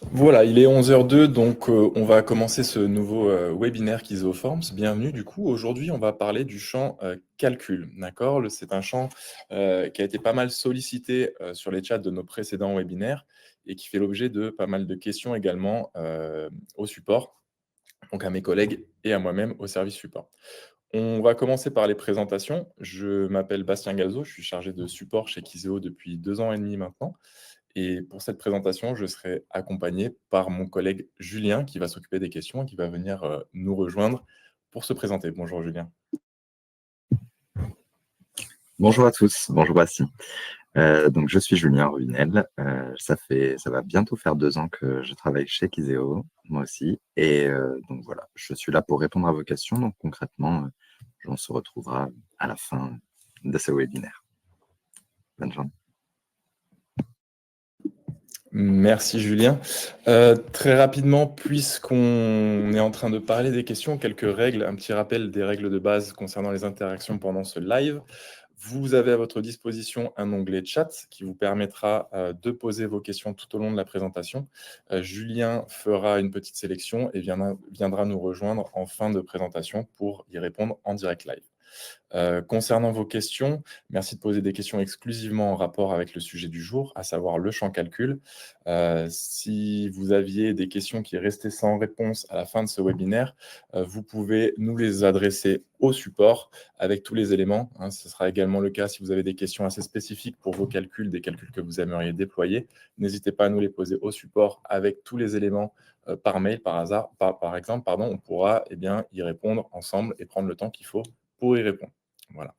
Voilà, il est 11h02, donc on va commencer ce nouveau webinaire qu'Isoforms. Bienvenue. Du coup, aujourd'hui, on va parler du champ calcul. D'accord? C'est un champ qui a été pas mal sollicité sur les chats de nos précédents webinaires et qui fait l'objet de pas mal de questions également au support, donc à mes collègues et à moi-même au service support. On va commencer par les présentations. Je m'appelle Bastien Galzo, je suis chargé de support chez Kizeo depuis 2 ans et demi maintenant. Et pour cette présentation, je serai accompagné par mon collègue Julien qui va s'occuper des questions et qui va venir nous rejoindre pour se présenter. Bonjour Julien. Bonjour à tous, bonjour Bastien. Donc je suis Julien Ruinel. Ça va bientôt faire 2 ans que je travaille chez Kizeo, moi aussi. Et donc voilà, je suis là pour répondre à vos questions. Donc concrètement, on se retrouvera à la fin de ce webinaire. Bonne journée. Merci Julien. Très rapidement, puisqu'on est en train de parler des questions, quelques règles, un petit rappel des règles de base concernant les interactions pendant ce live. Vous avez à votre disposition un onglet chat qui vous permettra de poser vos questions tout au long de la présentation. Julien fera une petite sélection et viendra nous rejoindre en fin de présentation pour y répondre en direct live. Concernant vos questions, merci de poser des questions exclusivement en rapport avec le sujet du jour, à savoir le champ calcul. Si vous aviez des questions qui restaient sans réponse à la fin de ce webinaire, vous pouvez nous les adresser au support avec tous les éléments. Ce sera également le cas si vous avez des questions assez spécifiques pour vos calculs, des calculs que vous aimeriez déployer. N'hésitez pas à nous les poser au support avec tous les éléments par mail, par exemple, on pourra y répondre ensemble et prendre le temps qu'il faut pour y répondre. Voilà.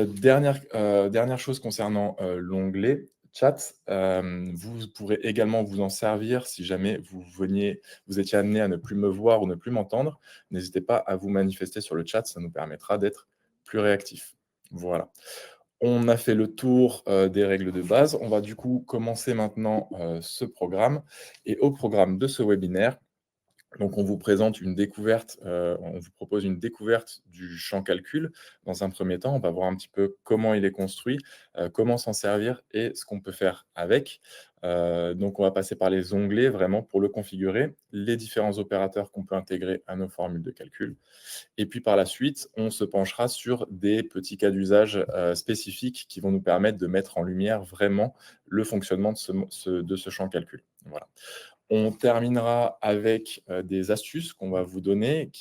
Dernière chose concernant l'onglet chat, vous pourrez également vous en servir si jamais vous étiez amené à ne plus me voir ou ne plus m'entendre. N'hésitez pas à vous manifester sur le chat, ça nous permettra d'être plus réactifs. Voilà. On a fait le tour des règles de base. On va du coup commencer maintenant ce programme. Et au programme de ce webinaire, donc, on vous présente une découverte, on vous propose une découverte du champ calcul. Dans un premier temps, on va voir un petit peu comment il est construit, comment s'en servir et ce qu'on peut faire avec. Donc, on va passer par les onglets vraiment pour le configurer, les différents opérateurs qu'on peut intégrer à nos formules de calcul. Et puis par la suite, on se penchera sur des petits cas d'usage spécifiques qui vont nous permettre de mettre en lumière vraiment le fonctionnement de ce champ calcul. Voilà. On terminera avec des astuces qu'on va vous donner,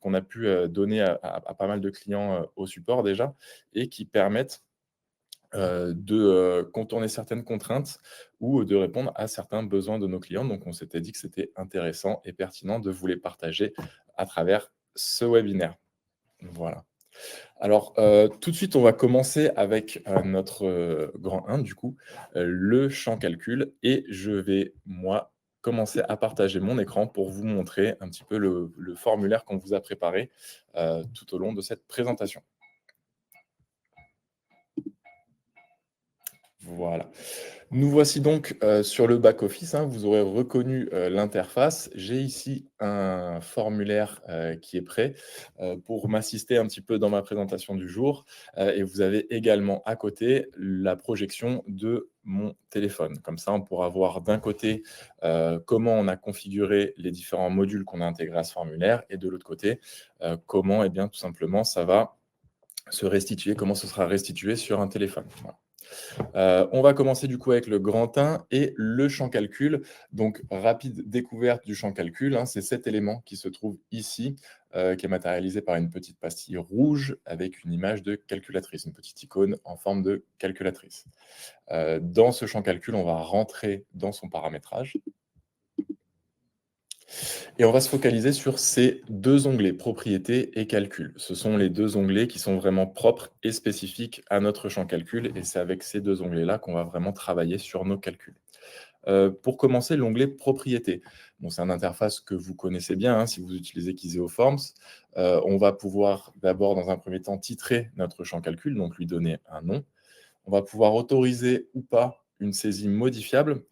qu'on a pu donner à pas mal de clients au support déjà, et qui permettent de contourner certaines contraintes ou de répondre à certains besoins de nos clients. Donc, on s'était dit que c'était intéressant et pertinent de vous les partager à travers ce webinaire. Voilà. Alors, tout de suite, on va commencer avec notre grand 1, du coup, le champ calcul. Et je vais, moi, commencer à partager mon écran pour vous montrer un petit peu le formulaire qu'on vous a préparé tout au long de cette présentation. Voilà. Nous voici donc sur le back-office. Vous aurez reconnu l'interface. J'ai ici un formulaire qui est prêt pour m'assister un petit peu dans ma présentation du jour. Et vous avez également à côté la projection de mon téléphone. Comme ça, on pourra voir d'un côté comment on a configuré les différents modules qu'on a intégrés à ce formulaire et de l'autre côté, comment, eh bien, tout simplement, ça va se restituer, comment ce sera restitué sur un téléphone. Voilà. On va commencer du coup avec le grand 1 et le champ calcul. Donc, rapide découverte du champ calcul, c'est cet élément qui se trouve ici, qui est matérialisé par une petite pastille rouge avec une image de calculatrice, une petite icône en forme de calculatrice. Dans ce champ calcul, on va rentrer dans son paramétrage. Et on va se focaliser sur ces deux onglets, propriétés et calcul. Ce sont les deux onglets qui sont vraiment propres et spécifiques à notre champ calcul, et c'est avec ces deux onglets-là qu'on va vraiment travailler sur nos calculs. Pour commencer, l'onglet propriétés. Bon, c'est une interface que vous connaissez bien si vous utilisez Kizeo Forms. On va pouvoir d'abord, dans un premier temps, titrer notre champ calcul, donc lui donner un nom. On va pouvoir autoriser ou pas une saisie modifiable.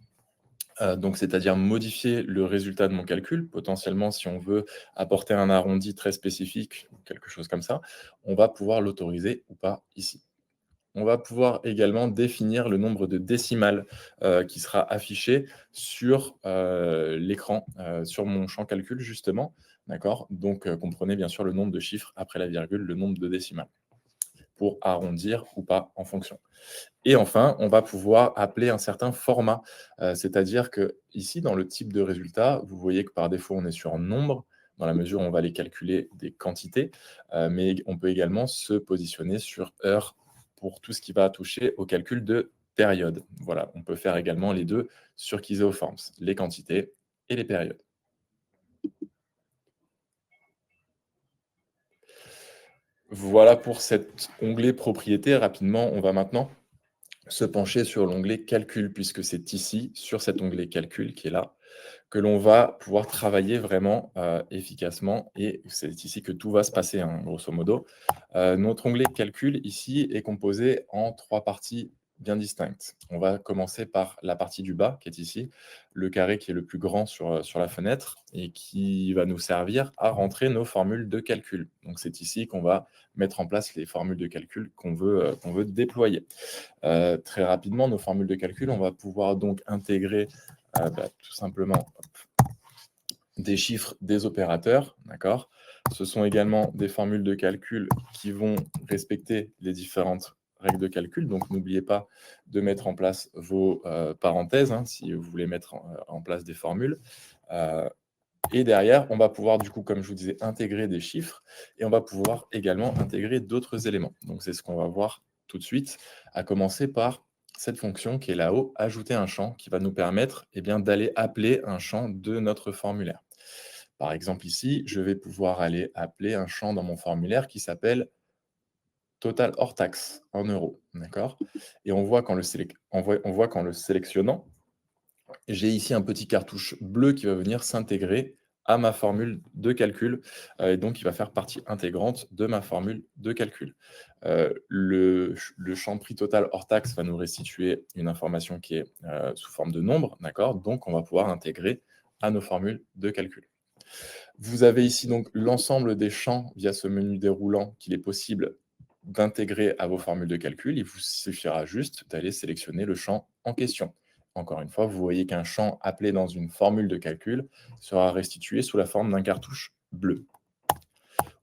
Donc, c'est-à-dire modifier le résultat de mon calcul. Potentiellement, si on veut apporter un arrondi très spécifique, quelque chose comme ça, on va pouvoir l'autoriser ou pas ici. on va pouvoir également définir le nombre de décimales qui sera affiché sur l'écran, sur mon champ calcul justement. D'accord? Donc, comprenez bien sûr le nombre de chiffres après la virgule, le nombre de décimales, pour arrondir ou pas en fonction. Et enfin, on va pouvoir appeler un certain format, c'est-à-dire que ici, dans le type de résultat, vous voyez que par défaut, on est sur nombre, dans la mesure où on va aller calculer des quantités, mais on peut également se positionner sur heure pour tout ce qui va toucher au calcul de période. Voilà, on peut faire également les deux sur Kiseoforms, les quantités et les périodes. Voilà pour cet onglet propriété. Rapidement, on va maintenant se pencher sur l'onglet calcul, puisque c'est ici, sur cet onglet calcul qui est là, que l'on va pouvoir travailler vraiment efficacement, et c'est ici que tout va se passer, hein, grosso modo. Notre onglet calcul ici est composé en 3 parties bien distinctes. On va commencer par la partie du bas, qui est ici, le carré qui est le plus grand sur la fenêtre, et qui va nous servir à rentrer nos formules de calcul. Donc c'est ici qu'on va mettre en place les formules de calcul qu'on veut déployer. Très rapidement, nos formules de calcul, on va pouvoir donc intégrer tout simplement des chiffres des opérateurs, d'accord? Ce sont également des formules de calcul qui vont respecter les différentes règles de calcul, donc n'oubliez pas de mettre en place vos parenthèses, hein, si vous voulez mettre en place des formules. Et derrière, on va pouvoir, du coup, comme je vous disais, intégrer des chiffres, et on va pouvoir également intégrer d'autres éléments. Donc, c'est ce qu'on va voir tout de suite, à commencer par cette fonction qui est là-haut, ajouter un champ, qui va nous permettre d'aller appeler un champ de notre formulaire. Par exemple, ici, je vais pouvoir aller appeler un champ dans mon formulaire qui s'appelle total hors taxe en euros. D'accord? Et on voit qu'en le sélectionnant, j'ai ici un petit cartouche bleu qui va venir s'intégrer à ma formule de calcul, et donc qui va faire partie intégrante de ma formule de calcul. Le champ prix total hors taxe va nous restituer une information qui est sous forme de nombre, d'accord? Donc on va pouvoir intégrer à nos formules de calcul. Vous avez ici donc l'ensemble des champs via ce menu déroulant qu'il est possible d'intégrer à vos formules de calcul. Il vous suffira juste d'aller sélectionner le champ en question. Encore une fois, vous voyez qu'un champ appelé dans une formule de calcul sera restitué sous la forme d'un cartouche bleu.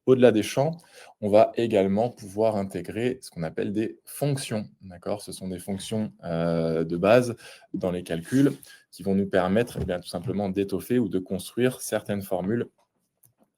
Au-delà des champs, on va également pouvoir intégrer ce qu'on appelle des fonctions. D'accord ? Ce sont des fonctions de base dans les calculs qui vont nous permettre tout simplement d'étoffer ou de construire certaines formules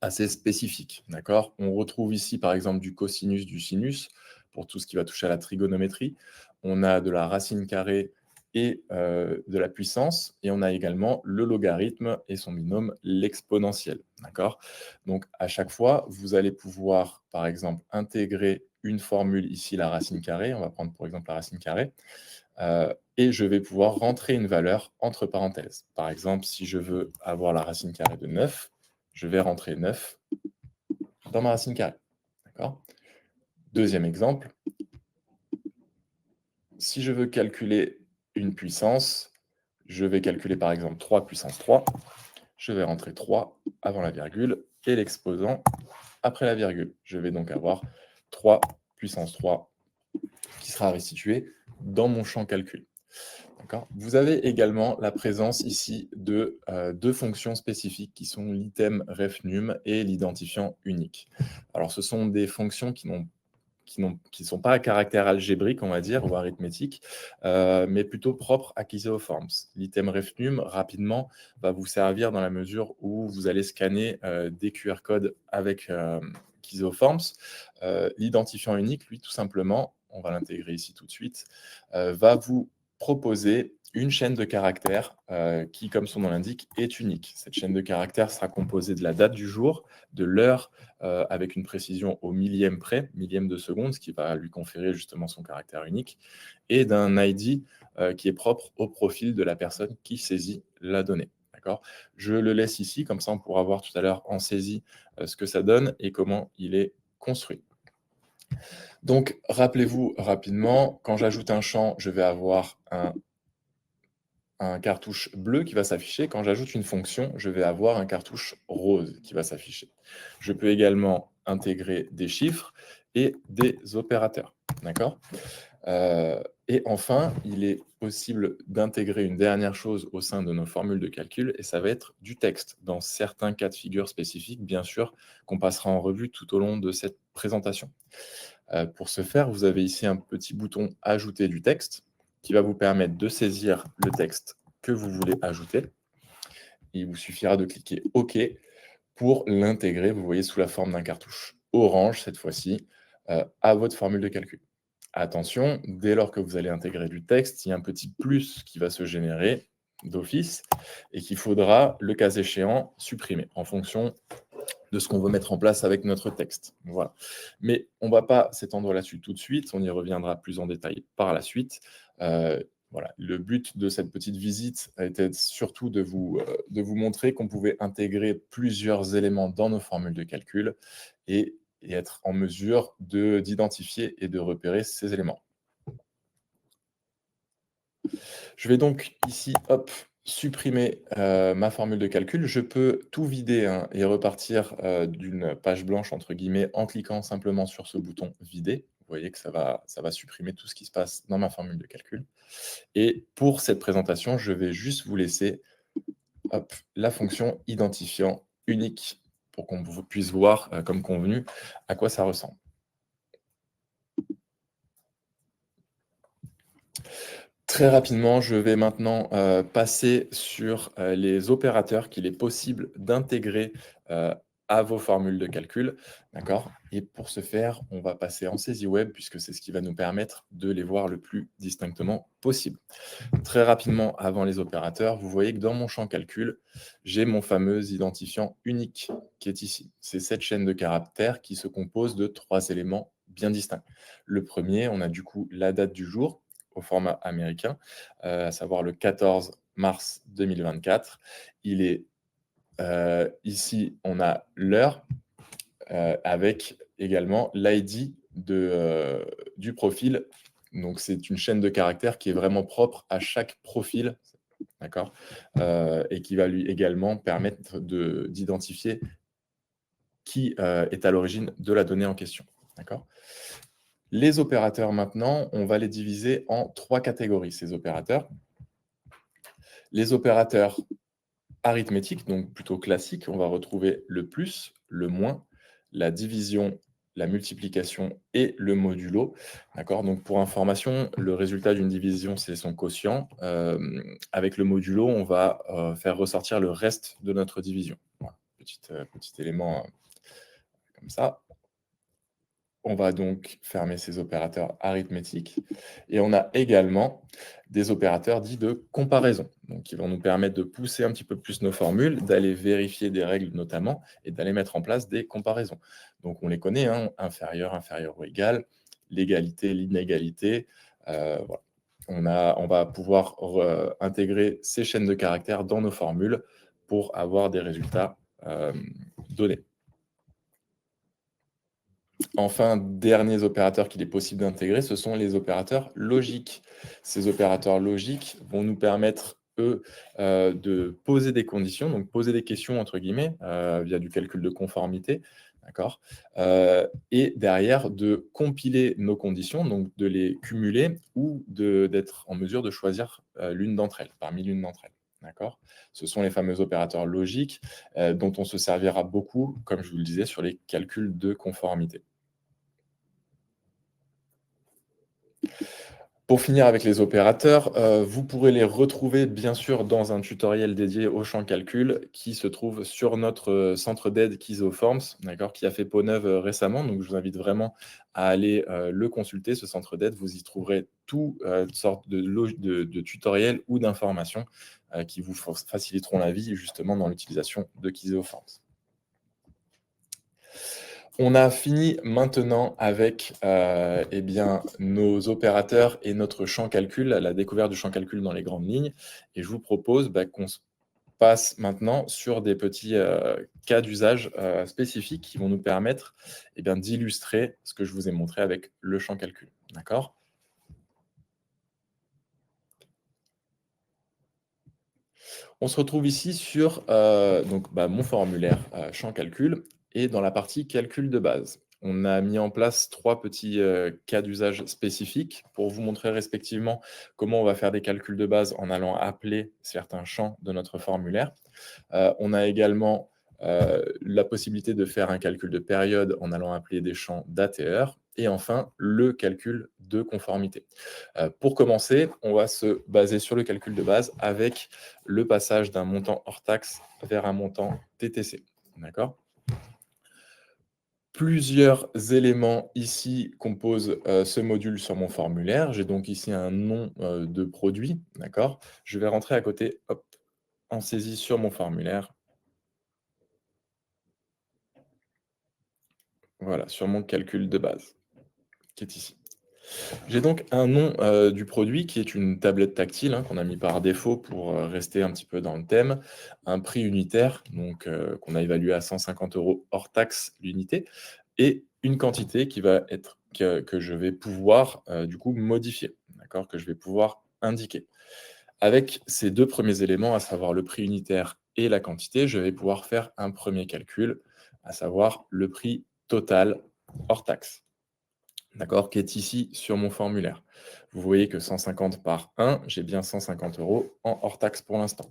assez spécifiques. D'accord ? On retrouve ici, par exemple, du cosinus, du sinus, pour tout ce qui va toucher à la trigonométrie. On a de la racine carrée et de la puissance, et on a également le logarithme et son binôme, l'exponentielle. D'accord ? Donc, à chaque fois, vous allez pouvoir, par exemple, intégrer une formule, ici la racine carrée, on va prendre pour exemple la racine carrée, et je vais pouvoir rentrer une valeur entre parenthèses. Par exemple, si je veux avoir la racine carrée de 9, je vais rentrer 9 dans ma racine carrée. D'accord ? Deuxième exemple, si je veux calculer une puissance, je vais calculer par exemple 3 puissance 3, je vais rentrer 3 avant la virgule et l'exposant après la virgule. Je vais donc avoir 3 puissance 3 qui sera restitué dans mon champ calcul. Vous avez également la présence ici de deux fonctions spécifiques qui sont l'item refnum et l'identifiant unique. Alors, ce sont des fonctions qui ne sont pas à caractère algébrique, on va dire, ou arithmétique, mais plutôt propres à Kiseoforms. L'item refnum, rapidement, va vous servir dans la mesure où vous allez scanner des QR codes avec Kiseoforms. L'identifiant unique, lui, tout simplement, on va l'intégrer ici tout de suite, va vous proposer une chaîne de caractères qui, comme son nom l'indique, est unique. Cette chaîne de caractères sera composée de la date du jour, de l'heure, avec une précision au millième près, millième de seconde, ce qui va lui conférer justement son caractère unique, et d'un ID qui est propre au profil de la personne qui saisit la donnée. Je le laisse ici, comme ça on pourra voir tout à l'heure en saisie ce que ça donne et comment il est construit. Donc, rappelez-vous rapidement, quand j'ajoute un champ, je vais avoir un cartouche bleu qui va s'afficher. Quand j'ajoute une fonction, je vais avoir un cartouche rose qui va s'afficher. Je peux également intégrer des chiffres et des opérateurs. D'accord ? Et enfin, il est possible d'intégrer une dernière chose au sein de nos formules de calcul, et ça va être du texte, dans certains cas de figure spécifiques, bien sûr, qu'on passera en revue tout au long de cette présentation. Pour ce faire, vous avez ici un petit bouton « Ajouter du texte » qui va vous permettre de saisir le texte que vous voulez ajouter. Il vous suffira de cliquer « OK » pour l'intégrer, vous voyez, sous la forme d'un cartouche orange, cette fois-ci, à votre formule de calcul. Attention, dès lors que vous allez intégrer du texte, il y a un petit plus qui va se générer d'office et qu'il faudra, le cas échéant, supprimer en fonction de ce qu'on veut mettre en place avec notre texte. Voilà. Mais on ne va pas s'étendre là-dessus tout de suite, on y reviendra plus en détail par la suite. Voilà. Le but de cette petite visite était surtout de vous montrer qu'on pouvait intégrer plusieurs éléments dans nos formules de calcul et être en mesure d'identifier et de repérer ces éléments. Je vais donc ici, hop, supprimer ma formule de calcul. Je peux tout vider hein, et repartir d'une page blanche, entre guillemets, en cliquant simplement sur ce bouton « Vider ». Vous voyez que ça va supprimer tout ce qui se passe dans ma formule de calcul. Et pour cette présentation, je vais juste vous laisser hop, la fonction identifiant unique pour qu'on puisse voir, comme convenu, à quoi ça ressemble. Très rapidement, je vais maintenant passer sur les opérateurs qu'il est possible d'intégrer à vos formules de calcul. D'accord. Et pour ce faire, on va passer en saisie web, puisque c'est ce qui va nous permettre de les voir le plus distinctement possible. Très rapidement, avant les opérateurs, vous voyez que dans mon champ calcul, j'ai mon fameux identifiant unique qui est ici. C'est cette chaîne de caractères qui se compose de 3 éléments bien distincts. Le premier, on a du coup la date du jour au format américain, à savoir le 14 mars 2024. Il est ici, on a l'heure avec également l'ID du profil. Donc, c'est une chaîne de caractères qui est vraiment propre à chaque profil, d'accord, et qui va lui également permettre d'identifier qui est à l'origine de la donnée en question, d'accord. Les opérateurs, maintenant, on va les diviser en 3 catégories, ces opérateurs. Les opérateurs arithmétiques, donc plutôt classiques, on va retrouver le plus, le moins, la division, la multiplication et le modulo. D'accord. Donc pour information, le résultat d'une division, c'est son quotient. Avec le modulo, on va faire ressortir le reste de notre division. Voilà. Petit élément comme ça. On va donc fermer ces opérateurs arithmétiques. Et on a également des opérateurs dits de comparaison, donc qui vont nous permettre de pousser un petit peu plus nos formules, d'aller vérifier des règles notamment, et d'aller mettre en place des comparaisons. Donc on les connaît, hein, inférieur, inférieur ou égal, l'égalité, l'inégalité. Voilà. On va pouvoir intégrer ces chaînes de caractères dans nos formules pour avoir des résultats donnés. Enfin, derniers opérateurs qu'il est possible d'intégrer, ce sont les opérateurs logiques. Ces opérateurs logiques vont nous permettre, eux, de poser des conditions, donc poser des questions, entre guillemets, via du calcul de conformité, d'accord, et derrière, de compiler nos conditions, donc de les cumuler ou d'être en mesure de choisir l'une d'entre elles, parmi l'une d'entre elles. D'accord. Ce sont les fameux opérateurs logiques dont on se servira beaucoup, comme je vous le disais, sur les calculs de conformité. Pour finir avec les opérateurs, vous pourrez les retrouver bien sûr dans un tutoriel dédié au champ calcul qui se trouve sur notre centre d'aide Kiseoforms, d'accord, qui a fait peau neuve récemment. Donc je vous invite vraiment à aller le consulter, ce centre d'aide. Vous y trouverez toutes sortes de tutoriels ou d'informations qui vous faciliteront la vie justement dans l'utilisation de Kiseoforms. On a fini maintenant avec eh bien, nos opérateurs et notre champ calcul, la découverte du champ calcul dans les grandes lignes. Et je vous propose qu'on passe maintenant sur des petits cas d'usage spécifiques qui vont nous permettre eh bien, d'illustrer ce que je vous ai montré avec le champ calcul. D'accord ? On se retrouve ici sur donc, mon formulaire champ calcul et dans la partie calcul de base. on a mis en place 3 petits, cas d'usage spécifiques pour vous montrer respectivement comment on va faire des calculs de base en allant appeler certains champs de notre formulaire. On a également, la possibilité de faire un calcul de période en allant appeler des champs date et heure et enfin le calcul de conformité. Pour commencer, on va se baser sur le calcul de base avec le passage d'un montant hors taxe vers un montant TTC. D'accord? Plusieurs éléments ici composent, ce module sur mon formulaire. J'ai donc ici un nom, de produit, d'accord? Je vais rentrer à côté, hop, en saisie sur mon formulaire. Voilà, sur mon calcul de base, qui est ici. J'ai donc un nom, du produit qui est une tablette tactile, hein, qu'on a mis par défaut pour, rester un petit peu dans le thème. Un prix unitaire, donc qu'on a évalué à 150 € hors taxe l'unité et une quantité qui va être que je vais pouvoir, du coup modifier, d'accord? Que je vais pouvoir indiquer. Avec ces 2 premiers éléments, à savoir le prix unitaire et la quantité, je vais pouvoir faire un premier calcul, à savoir le prix total hors taxe. D'accord, qui est ici sur mon formulaire. Vous voyez que 150 par 1, j'ai bien 150 € en hors taxe pour l'instant.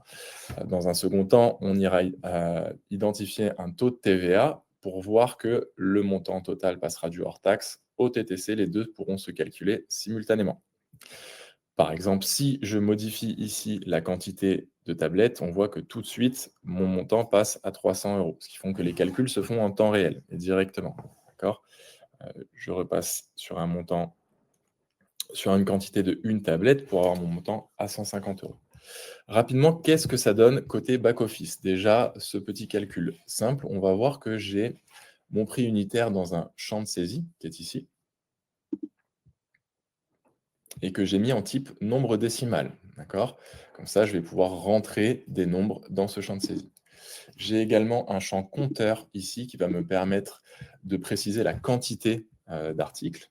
Dans un second temps, on ira identifier un taux de TVA pour voir que le montant total passera du hors taxe au TTC. Les deux pourront se calculer simultanément. Par exemple, si je modifie ici la quantité de tablettes, on voit que tout de suite, mon montant passe à 300 €, ce qui font que les calculs se font en temps réel et directement. D'accord ? Je repasse sur un montant, sur une quantité de une tablette pour avoir mon montant à 150 €. Rapidement, qu'est-ce que ça donne côté back-office? Déjà, ce petit calcul simple, on va voir que j'ai mon prix unitaire dans un champ de saisie, qui est ici, et que j'ai mis en type nombre décimal. D'accord? Comme ça, je vais pouvoir rentrer des nombres dans ce champ de saisie. J'ai également un champ compteur ici qui va me permettre de préciser la quantité d'articles.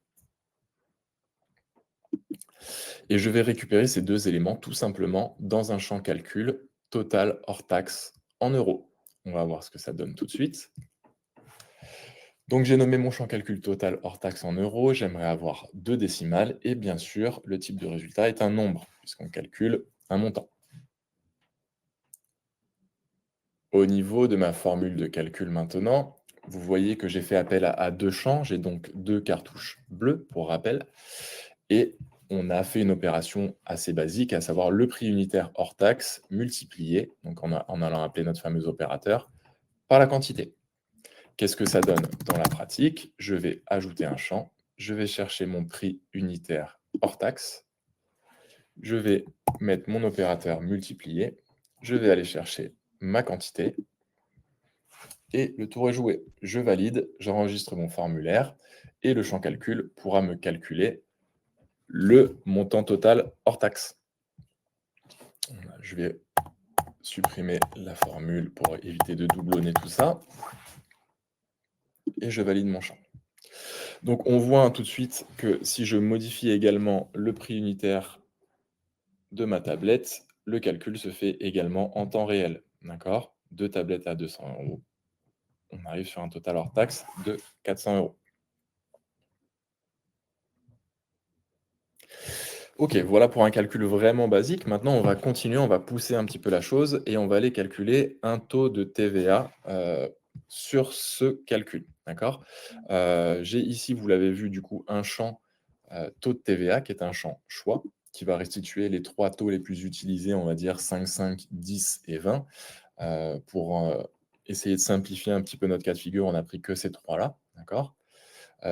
Et je vais récupérer ces deux éléments tout simplement dans un champ calcul total hors taxe en euros. On va voir ce que ça donne tout de suite. Donc j'ai nommé mon champ calcul total hors taxe en euros, j'aimerais avoir 2 décimales et bien sûr le type de résultat est un nombre puisqu'on calcule un montant. Au niveau de ma formule de calcul maintenant, vous voyez que j'ai fait appel à 2 champs, j'ai donc 2 cartouches bleues pour rappel et on a fait une opération assez basique, à savoir le prix unitaire hors taxe multiplié, donc en allant appeler notre fameux opérateur, par la quantité. Qu'est-ce que ça donne dans la pratique? Je vais ajouter un champ, je vais chercher mon prix unitaire hors taxe, je vais mettre mon opérateur multiplié, je vais aller chercher ma quantité et le tour est joué. Je valide, j'enregistre mon formulaire et le champ calcul pourra me calculer le montant total hors taxe. Je vais supprimer la formule pour éviter de doublonner tout ça et je valide mon champ. Donc on voit tout de suite que si je modifie également le prix unitaire de ma tablette, le calcul se fait également en temps réel. D'accord? 2 tablettes à 200 €. On arrive sur un total hors taxe de 400 €. OK, voilà pour un calcul vraiment basique. Maintenant, on va continuer, on va pousser un petit peu la chose et on va aller calculer un taux de TVA, sur ce calcul. D'accord? J'ai ici, vous l'avez vu du coup, un champ, taux de TVA qui est un champ choix, qui va restituer les 3 taux les plus utilisés, on va dire 5, 10 et 20. Pour, essayer de simplifier un petit peu notre cas de figure, on n'a pris que ces 3 là, d'accord?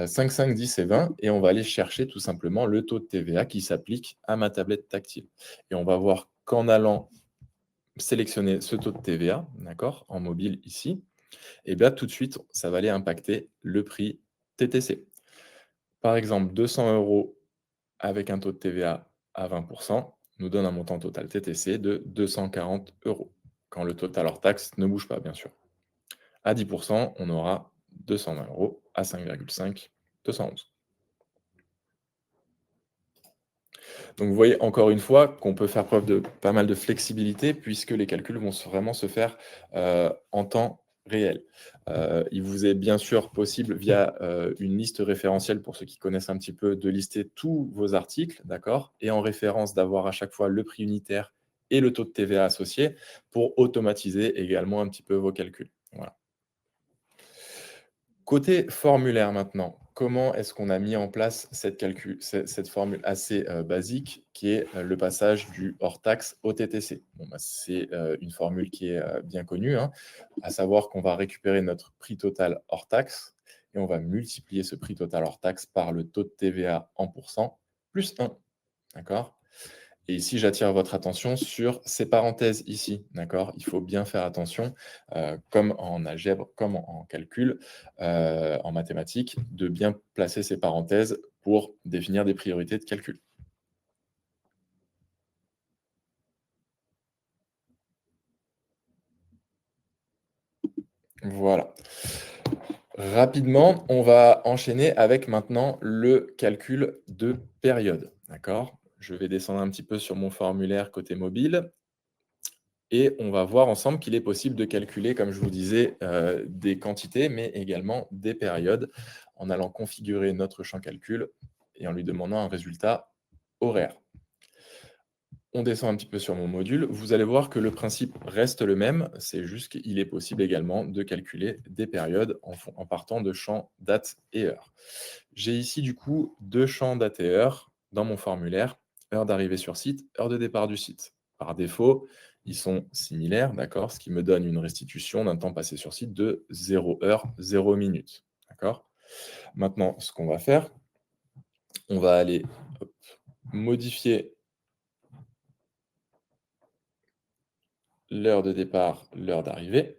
5, 10 et 20 et on va aller chercher tout simplement le taux de TVA qui s'applique à ma tablette tactile. Et on va voir qu'en allant sélectionner ce taux de TVA, d'accord, en mobile ici, et bien tout de suite, ça va aller impacter le prix TTC. Par exemple, 200 € avec un taux de TVA à 20 nous donne un montant total TTC de 240 €, quand le total hors taxe ne bouge pas, bien sûr. À 10 on aura 220 € à 5,5, 211. Donc vous voyez encore une fois qu'on peut faire preuve de pas mal de flexibilité puisque les calculs vont vraiment se faire, en temps réel. Il vous est bien sûr possible, via une liste référentielle, pour ceux qui connaissent un petit peu, de lister tous vos articles, d'accord, et en référence d'avoir à chaque fois le prix unitaire et le taux de TVA associé pour automatiser également un petit peu vos calculs. Voilà. Côté formulaire maintenant, comment est-ce qu'on a mis en place cette formule assez basique qui est le passage du hors-taxe au TTC? Bon, bah, c'est une formule qui est bien connue, hein, à savoir qu'on va récupérer notre prix total hors taxe et on va multiplier ce prix total hors taxe par le taux de TVA en pourcent plus 1. D'accord? Et ici, j'attire votre attention sur ces parenthèses ici, d'accord? Il faut bien faire attention, comme en algèbre, comme en calcul, en mathématiques, de bien placer ces parenthèses pour définir des priorités de calcul. Voilà. Rapidement, on va enchaîner avec maintenant le calcul de période, d'accord? Je vais descendre un petit peu sur mon formulaire côté mobile. Et on va voir ensemble qu'il est possible de calculer, comme je vous disais, des quantités, mais également des périodes, en allant configurer notre champ calcul et en lui demandant un résultat horaire. On descend un petit peu sur mon module. Vous allez voir que le principe reste le même, c'est juste qu'il est possible également de calculer des périodes en partant de champs date et heure. J'ai ici du coup deux champs date et heure dans mon formulaire, heure d'arrivée sur site, heure de départ du site. Par défaut, ils sont similaires, d'accord, ce qui me donne une restitution d'un temps passé sur site de 0 heure, 0 minute. D'accord. Maintenant, ce qu'on va faire, on va aller modifier l'heure de départ, l'heure d'arrivée.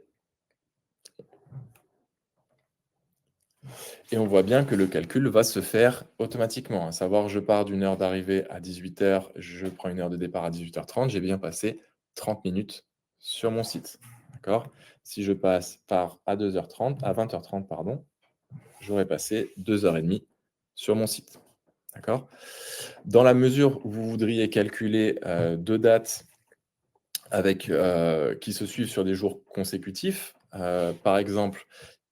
Et on voit bien que le calcul va se faire automatiquement. À savoir, je pars d'une heure d'arrivée à 18 h, je prends une heure de départ à 18 h 30, j'ai bien passé 30 minutes sur mon site. D'accord. Si je pars à 2h30, à 20h30, pardon, j'aurai passé 2h30 sur mon site. D'accord. Dans la mesure où vous voudriez calculer deux dates avec, qui se suivent sur des jours consécutifs, par exemple,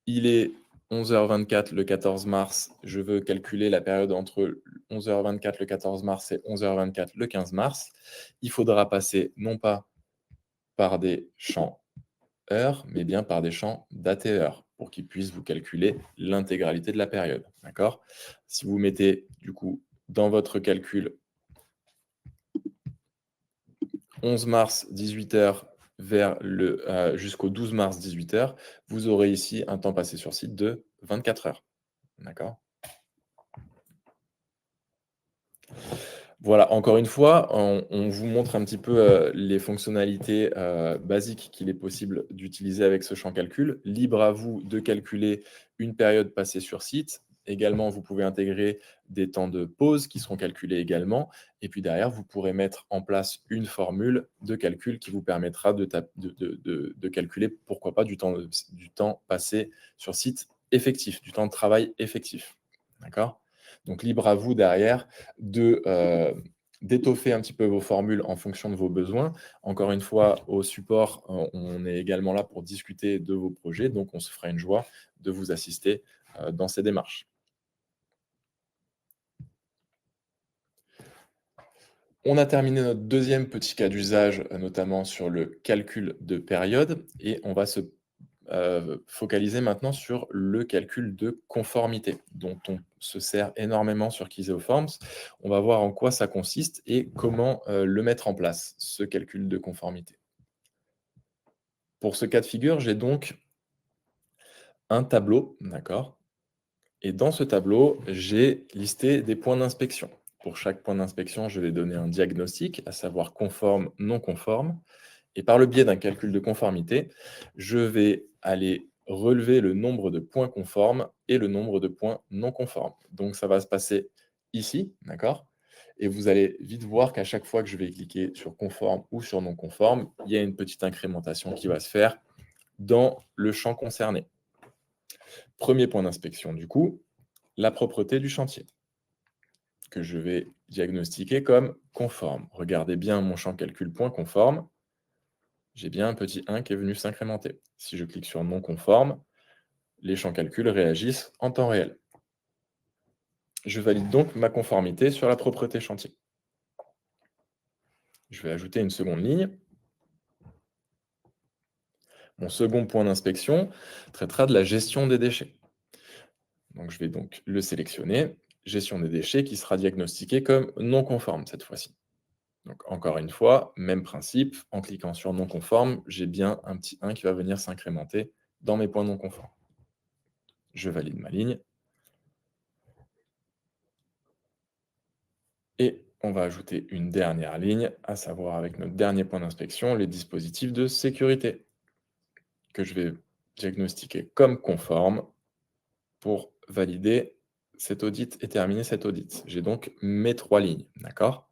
il est 11h24 le 14 mars, je veux calculer la période entre 11h24 le 14 mars et 11h24 le 15 mars. Il faudra passer non pas par des champs heures, mais bien par des champs date et heure, pour qu'ils puissent vous calculer l'intégralité de la période. D'accord. Si vous mettez du coup dans votre calcul 11 mars 18 h jusqu'au 12 mars 18 h, vous aurez ici un temps passé sur site de 24 heures. D'accord. Voilà, encore une fois, on vous montre un petit peu les fonctionnalités basiques qu'il est possible d'utiliser avec ce champ calcul. Libre à vous de calculer une période passée sur site. Également, vous pouvez intégrer des temps de pause qui seront calculés également. Et puis derrière, vous pourrez mettre en place une formule de calcul qui vous permettra de calculer, pourquoi pas, du temps passé sur site effectif, du temps de travail effectif. D'accord? Donc, libre à vous derrière d'étoffer un petit peu vos formules en fonction de vos besoins. Encore une fois, au support, on est également là pour discuter de vos projets. Donc, on se fera une joie de vous assister dans ces démarches. On a terminé notre deuxième petit cas d'usage, notamment sur le calcul de période, et on va se focaliser maintenant sur le calcul de conformité, dont on se sert énormément sur Kiseoforms. On va voir en quoi ça consiste et comment le mettre en place, ce calcul de conformité. Pour ce cas de figure, j'ai donc un tableau, d'accord? Et dans ce tableau, j'ai listé des points d'inspection. Pour chaque point d'inspection, je vais donner un diagnostic, à savoir conforme, non conforme. Et par le biais d'un calcul de conformité, je vais aller relever le nombre de points conformes et le nombre de points non conformes. Donc, ça va se passer ici, d'accord? Et vous allez vite voir qu'à chaque fois que je vais cliquer sur conforme ou sur non conforme, il y a une petite incrémentation qui va se faire dans le champ concerné. Premier point d'inspection, du coup, la propreté du chantier, que je vais diagnostiquer comme conforme. Regardez bien mon champ calcul point conforme. j'ai bien un petit 1 qui est venu s'incrémenter. Si je clique sur non conforme, les champs calcul réagissent en temps réel. Je valide donc ma conformité sur la propreté chantier. Je vais ajouter une seconde ligne. Mon second point d'inspection traitera de la gestion des déchets. Donc, je vais donc le sélectionner. Gestion des déchets qui sera diagnostiquée comme non conforme cette fois-ci. Donc, encore une fois, même principe. En cliquant sur non conforme, j'ai bien un petit 1 qui va venir s'incrémenter dans mes points non conformes. Je valide ma ligne. Et on va ajouter une dernière ligne, à savoir avec notre dernier point d'inspection, les dispositifs de sécurité, que je vais diagnostiquer comme conforme pour valider cet audit et terminer cet audit. J'ai donc mes 3 lignes, d'accord?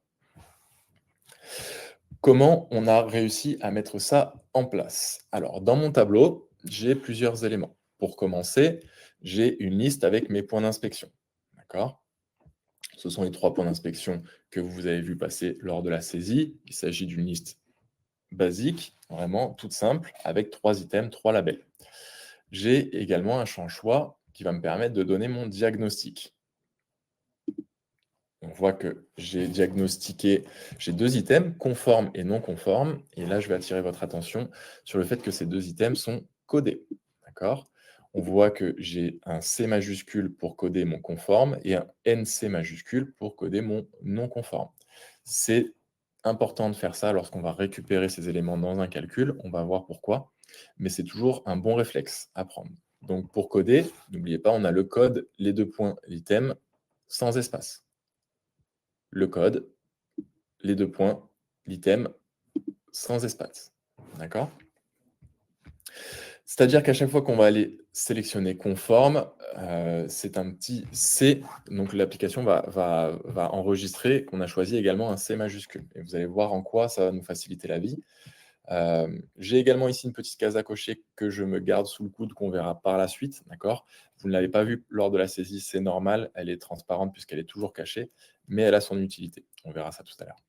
Comment on a réussi à mettre ça en place? Alors, dans mon tableau, j'ai plusieurs éléments. Pour commencer, j'ai une liste avec mes points d'inspection, d'accord? Ce sont les 3 points d'inspection que vous avez vu passer lors de la saisie. Il s'agit d'une liste basique, vraiment toute simple, avec 3 items, 3 labels. J'ai également un champ choix qui va me permettre de donner mon diagnostic. On voit que j'ai diagnostiqué, j'ai 2 items, conformes et non conformes. Et là, je vais attirer votre attention sur le fait que ces 2 items sont codés. D'accord? On voit que j'ai un C majuscule pour coder mon conforme et un NC majuscule pour coder mon non conforme. C'est important de faire ça lorsqu'on va récupérer ces éléments dans un calcul. On va voir pourquoi. Mais c'est toujours un bon réflexe à prendre. Donc, pour coder, n'oubliez pas, on a le code, les 2 points, l'item, sans espace. Le code, les 2 points, l'item, sans espace. D'accord? C'est-à-dire qu'à chaque fois qu'on va aller sélectionner conforme, c'est un petit C, donc l'application va enregistrer qu'on a choisi également un C majuscule. Et vous allez voir en quoi ça va nous faciliter la vie. J'ai également ici une petite case à cocher que je me garde sous le coude, qu'on verra par la suite, d'accord? Vous ne l'avez pas vue lors de la saisie, c'est normal, elle est transparente puisqu'elle est toujours cachée, mais elle a son utilité. On verra ça tout à l'heure.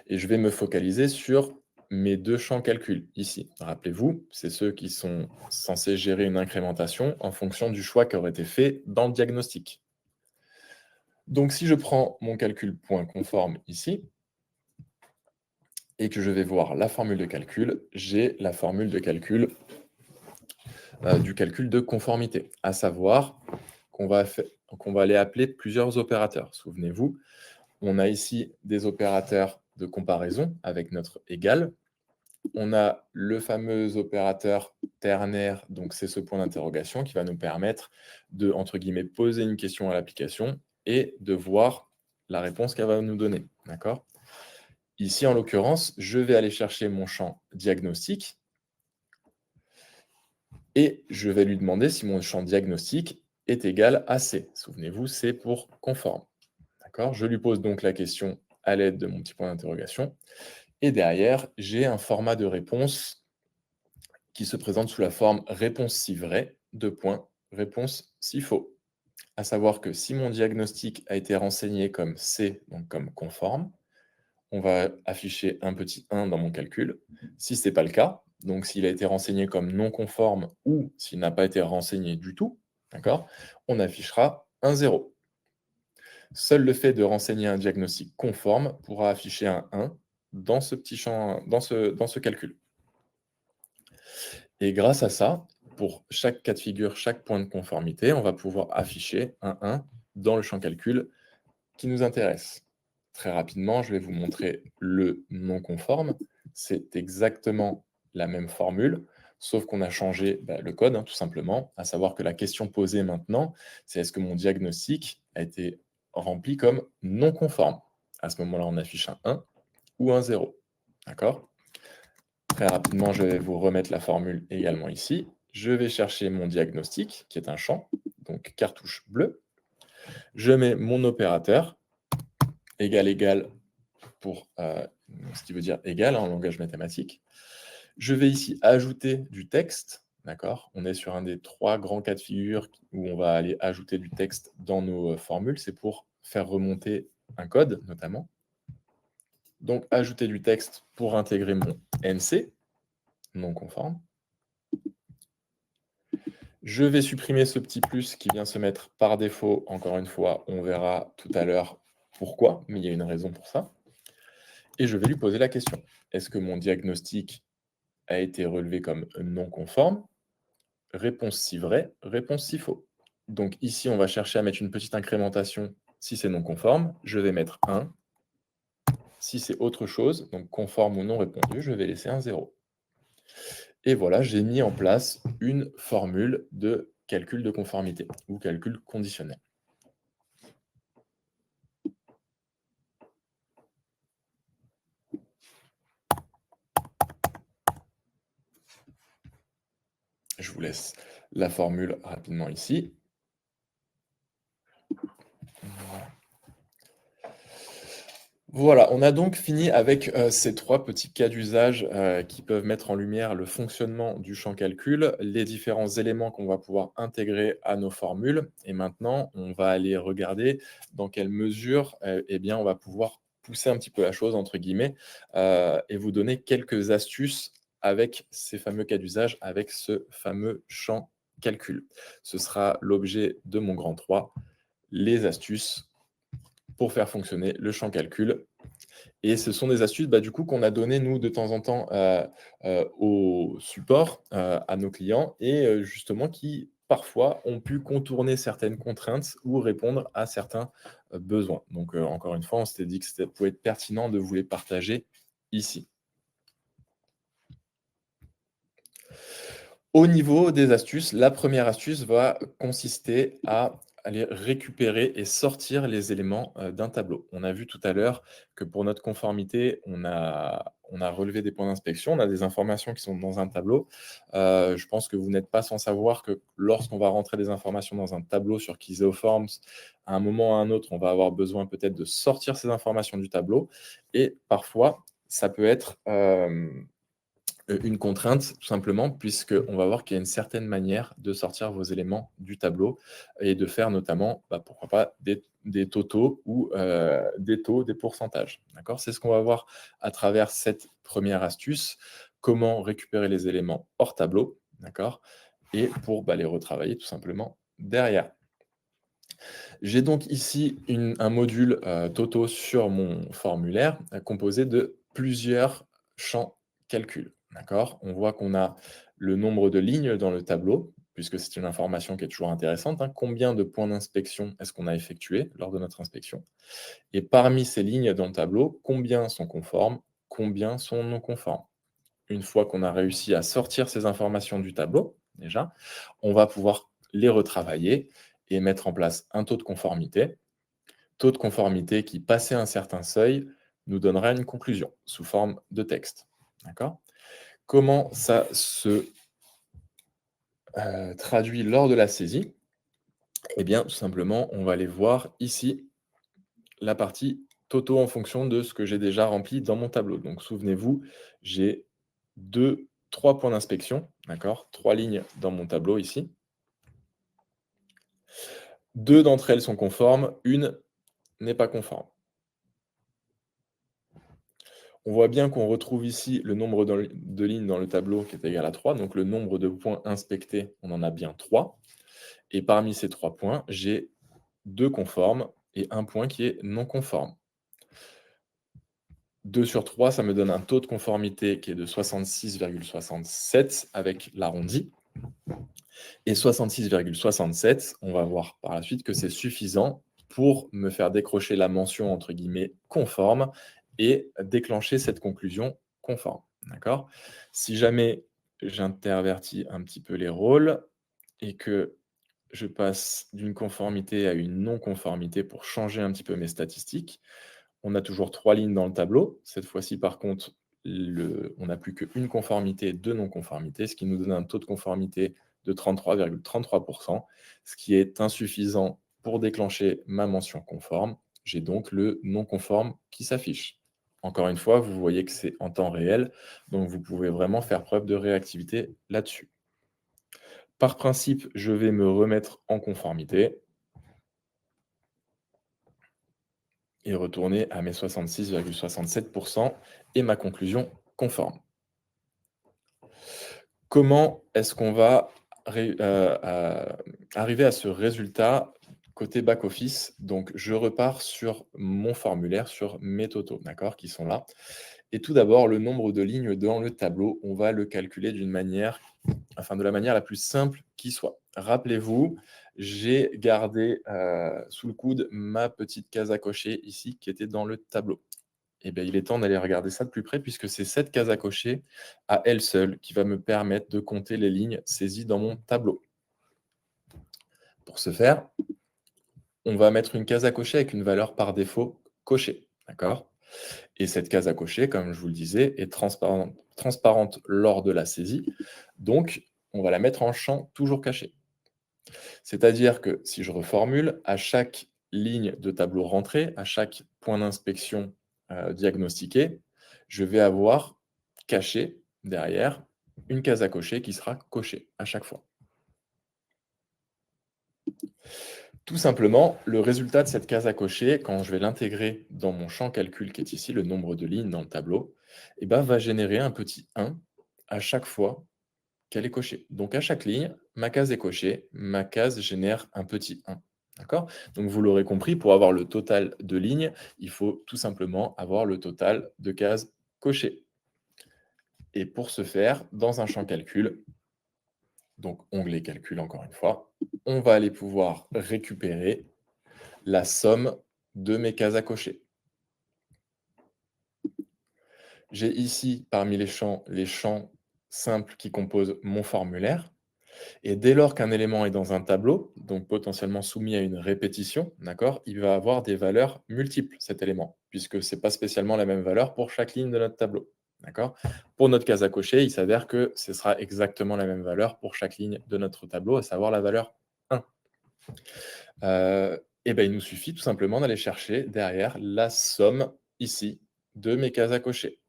Et je vais me focaliser sur mes 2 champs calcul ici. Rappelez-vous, c'est ceux qui sont censés gérer une incrémentation en fonction du choix qui aurait été fait dans le diagnostic. Donc si je prends mon calcul point conforme ici, et que je vais voir la formule de calcul, j'ai la formule de calcul du calcul de conformité, à savoir qu'on va aller appeler plusieurs opérateurs. Souvenez-vous, on a ici des opérateurs de comparaison avec notre égal. On a le fameux opérateur ternaire, donc c'est ce point d'interrogation qui va nous permettre de, entre guillemets, poser une question à l'application et de voir la réponse qu'elle va nous donner. D'accord? Ici, en l'occurrence, je vais aller chercher mon champ diagnostic et je vais lui demander si mon champ diagnostic est égal à C. Souvenez-vous, C pour conforme. D'accord? Je lui pose donc la question à l'aide de mon petit point d'interrogation. Et derrière, j'ai un format de réponse qui se présente sous la forme réponse si vrai, réponse si faux. À savoir que si mon diagnostic a été renseigné comme C, donc comme conforme, on va afficher un petit 1 dans mon calcul. Si ce n'est pas le cas, donc s'il a été renseigné comme non conforme ou s'il n'a pas été renseigné du tout, d'accord, on affichera un 0. Seul le fait de renseigner un diagnostic conforme pourra afficher un 1 dans ce petit champ, dans ce calcul. Et grâce à ça, pour chaque cas de figure, chaque point de conformité, on va pouvoir afficher un 1 dans le champ calcul qui nous intéresse. Très rapidement, je vais vous montrer le non conforme. C'est exactement la même formule, sauf qu'on a changé le code, tout simplement, à savoir que la question posée maintenant, c'est est-ce que mon diagnostic a été rempli comme non conforme? À ce moment-là, on affiche un 1 ou un 0. D'accord? Très rapidement, je vais vous remettre la formule également ici. Je vais chercher mon diagnostic, qui est un champ, donc cartouche bleue. Je mets mon opérateur, égal pour ce qui veut dire égal en langage mathématique. Je vais ici ajouter du texte, d'accord? On est sur un des 3 grands cas de figure où on va aller ajouter du texte dans nos formules. C'est pour faire remonter un code, notamment. Donc, ajouter du texte pour intégrer mon NC, non conforme. Je vais supprimer ce petit plus qui vient se mettre par défaut. Encore une fois, on verra tout à l'heure pourquoi, mais il y a une raison pour ça. Et je vais lui poser la question. Est-ce que mon diagnostic a été relevé comme non conforme? Réponse si vrai, réponse si faux. Donc ici, on va chercher à mettre une petite incrémentation si c'est non conforme. Je vais mettre 1. Si c'est autre chose, donc conforme ou non répondu, je vais laisser un 0. Et voilà, j'ai mis en place une formule de calcul de conformité ou calcul conditionnel. Je vous laisse la formule rapidement ici. Voilà, on a donc fini avec ces 3 petits cas d'usage qui peuvent mettre en lumière le fonctionnement du champ calcul, les différents éléments qu'on va pouvoir intégrer à nos formules. Et maintenant, on va aller regarder dans quelle mesure eh bien, on va pouvoir pousser un petit peu la chose, entre guillemets, et vous donner quelques astuces avec ces fameux cas d'usage, avec ce fameux champ calcul. Ce sera l'objet de mon grand 3, les astuces pour faire fonctionner le champ calcul. Et ce sont des astuces du coup, qu'on a données, nous, de temps en temps au support, à nos clients, et justement qui, parfois, ont pu contourner certaines contraintes ou répondre à certains besoins. Donc, encore une fois, on s'était dit que ça pouvait être pertinent de vous les partager ici. Au niveau des astuces, la première astuce va consister à aller récupérer et sortir les éléments d'un tableau. On a vu tout à l'heure que pour notre conformité, on a relevé des points d'inspection, on a des informations qui sont dans un tableau. Je pense que vous n'êtes pas sans savoir que lorsqu'on va rentrer des informations dans un tableau sur Kiseoforms, à un moment ou à un autre, on va avoir besoin peut-être de sortir ces informations du tableau. Et parfois, ça peut être une contrainte, tout simplement, puisqu'on va voir qu'il y a une certaine manière de sortir vos éléments du tableau et de faire notamment, pourquoi pas, des totaux ou des taux, des pourcentages. D'accord? C'est ce qu'on va voir à travers cette première astuce, comment récupérer les éléments hors tableau, d'accord? Et pour les retravailler tout simplement derrière. J'ai donc ici un module totaux sur mon formulaire composé de plusieurs champs calcul. D'accord? On voit qu'on a le nombre de lignes dans le tableau, puisque c'est une information qui est toujours intéressante. Combien de points d'inspection est-ce qu'on a effectué lors de notre inspection? Et parmi ces lignes dans le tableau, combien sont conformes, combien sont non conformes? Une fois qu'on a réussi à sortir ces informations du tableau, déjà, on va pouvoir les retravailler et mettre en place un taux de conformité. Taux de conformité qui, passé un certain seuil, nous donnera une conclusion sous forme de texte. D'accord? Comment ça se traduit lors de la saisie? Eh bien, tout simplement, on va aller voir ici la partie totaux en fonction de ce que j'ai déjà rempli dans mon tableau. Donc, souvenez-vous, j'ai 3 points d'inspection, d'accord? 3 lignes dans mon tableau ici. 2 d'entre elles sont conformes, une n'est pas conforme. On voit bien qu'on retrouve ici le nombre de lignes dans le tableau qui est égal à 3, donc le nombre de points inspectés, on en a bien 3. Et parmi ces 3 points, j'ai 2 conformes et 1 point qui est non conforme. 2 sur 3, ça me donne un taux de conformité qui est de 66,67 avec l'arrondi. Et 66,67, on va voir par la suite que c'est suffisant pour me faire décrocher la mention entre guillemets conforme et déclencher cette conclusion conforme. D'accord? Si jamais j'intervertis un petit peu les rôles et que je passe d'une conformité à une non-conformité pour changer un petit peu mes statistiques, on a toujours 3 lignes dans le tableau. Cette fois-ci, par contre, on n'a plus qu'une conformité, 2 non-conformités, ce qui nous donne un taux de conformité de 33,33%, ce qui est insuffisant pour déclencher ma mention conforme. J'ai donc le non conforme qui s'affiche. Encore une fois, vous voyez que c'est en temps réel, donc vous pouvez vraiment faire preuve de réactivité là-dessus. Par principe, je vais me remettre en conformité. et retourner à mes 66,67% et ma conclusion conforme. Comment est-ce qu'on va arriver à ce résultat côté back-office? Donc, je repars sur mon formulaire, sur mes totaux, d'accord, qui sont là. Et tout d'abord, le nombre de lignes dans le tableau, on va le calculer de la manière la plus simple qui soit. Rappelez-vous, j'ai gardé sous le coude ma petite case à cocher ici qui était dans le tableau. Eh bien, il est temps d'aller regarder ça de plus près puisque c'est cette case à cocher à elle seule qui va me permettre de compter les lignes saisies dans mon tableau. Pour ce faire, on va mettre une case à cocher avec une valeur par défaut cochée. D'accord ? Et cette case à cocher, comme je vous le disais, est transparente lors de la saisie. Donc, on va la mettre en champ toujours caché. C'est-à-dire que si je reformule, à chaque ligne de tableau rentrée, à chaque point d'inspection diagnostiqué, je vais avoir caché derrière une case à cocher qui sera cochée à chaque fois. Tout simplement, le résultat de cette case à cocher, quand je vais l'intégrer dans mon champ calcul qui est ici, le nombre de lignes dans le tableau, va générer un petit 1 à chaque fois qu'elle est cochée. Donc à chaque ligne, ma case est cochée, ma case génère un petit 1. D'accord ? Donc vous l'aurez compris, pour avoir le total de lignes, il faut tout simplement avoir le total de cases cochées. Et pour ce faire, dans un champ calcul, donc onglet calcul encore une fois, on va aller pouvoir récupérer la somme de mes cases à cocher. J'ai ici, parmi les champs simples qui composent mon formulaire. Et dès lors qu'un élément est dans un tableau, donc potentiellement soumis à une répétition, d'accord, il va avoir des valeurs multiples, cet élément, puisque ce n'est pas spécialement la même valeur pour chaque ligne de notre tableau. D'accord ? Pour notre case à cocher, il s'avère que ce sera exactement la même valeur pour chaque ligne de notre tableau, à savoir la valeur 1. Il nous suffit tout simplement d'aller chercher derrière la somme ici de mes cases à cocher.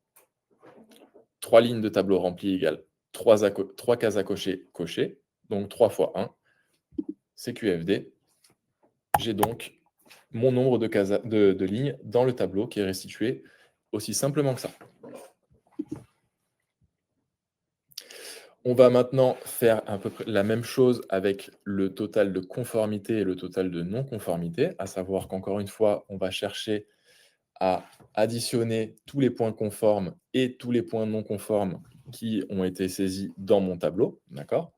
3 lignes de tableau remplies égale 3 cases à cocher cochées, donc 3 fois 1, c'est QFD. J'ai donc mon nombre de lignes dans le tableau qui est restitué aussi simplement que ça. On va maintenant faire à peu près la même chose avec le total de conformité et le total de non-conformité, à savoir qu'encore une fois, on va chercher à additionner tous les points conformes et tous les points non conformes qui ont été saisis dans mon tableau. D'accord ?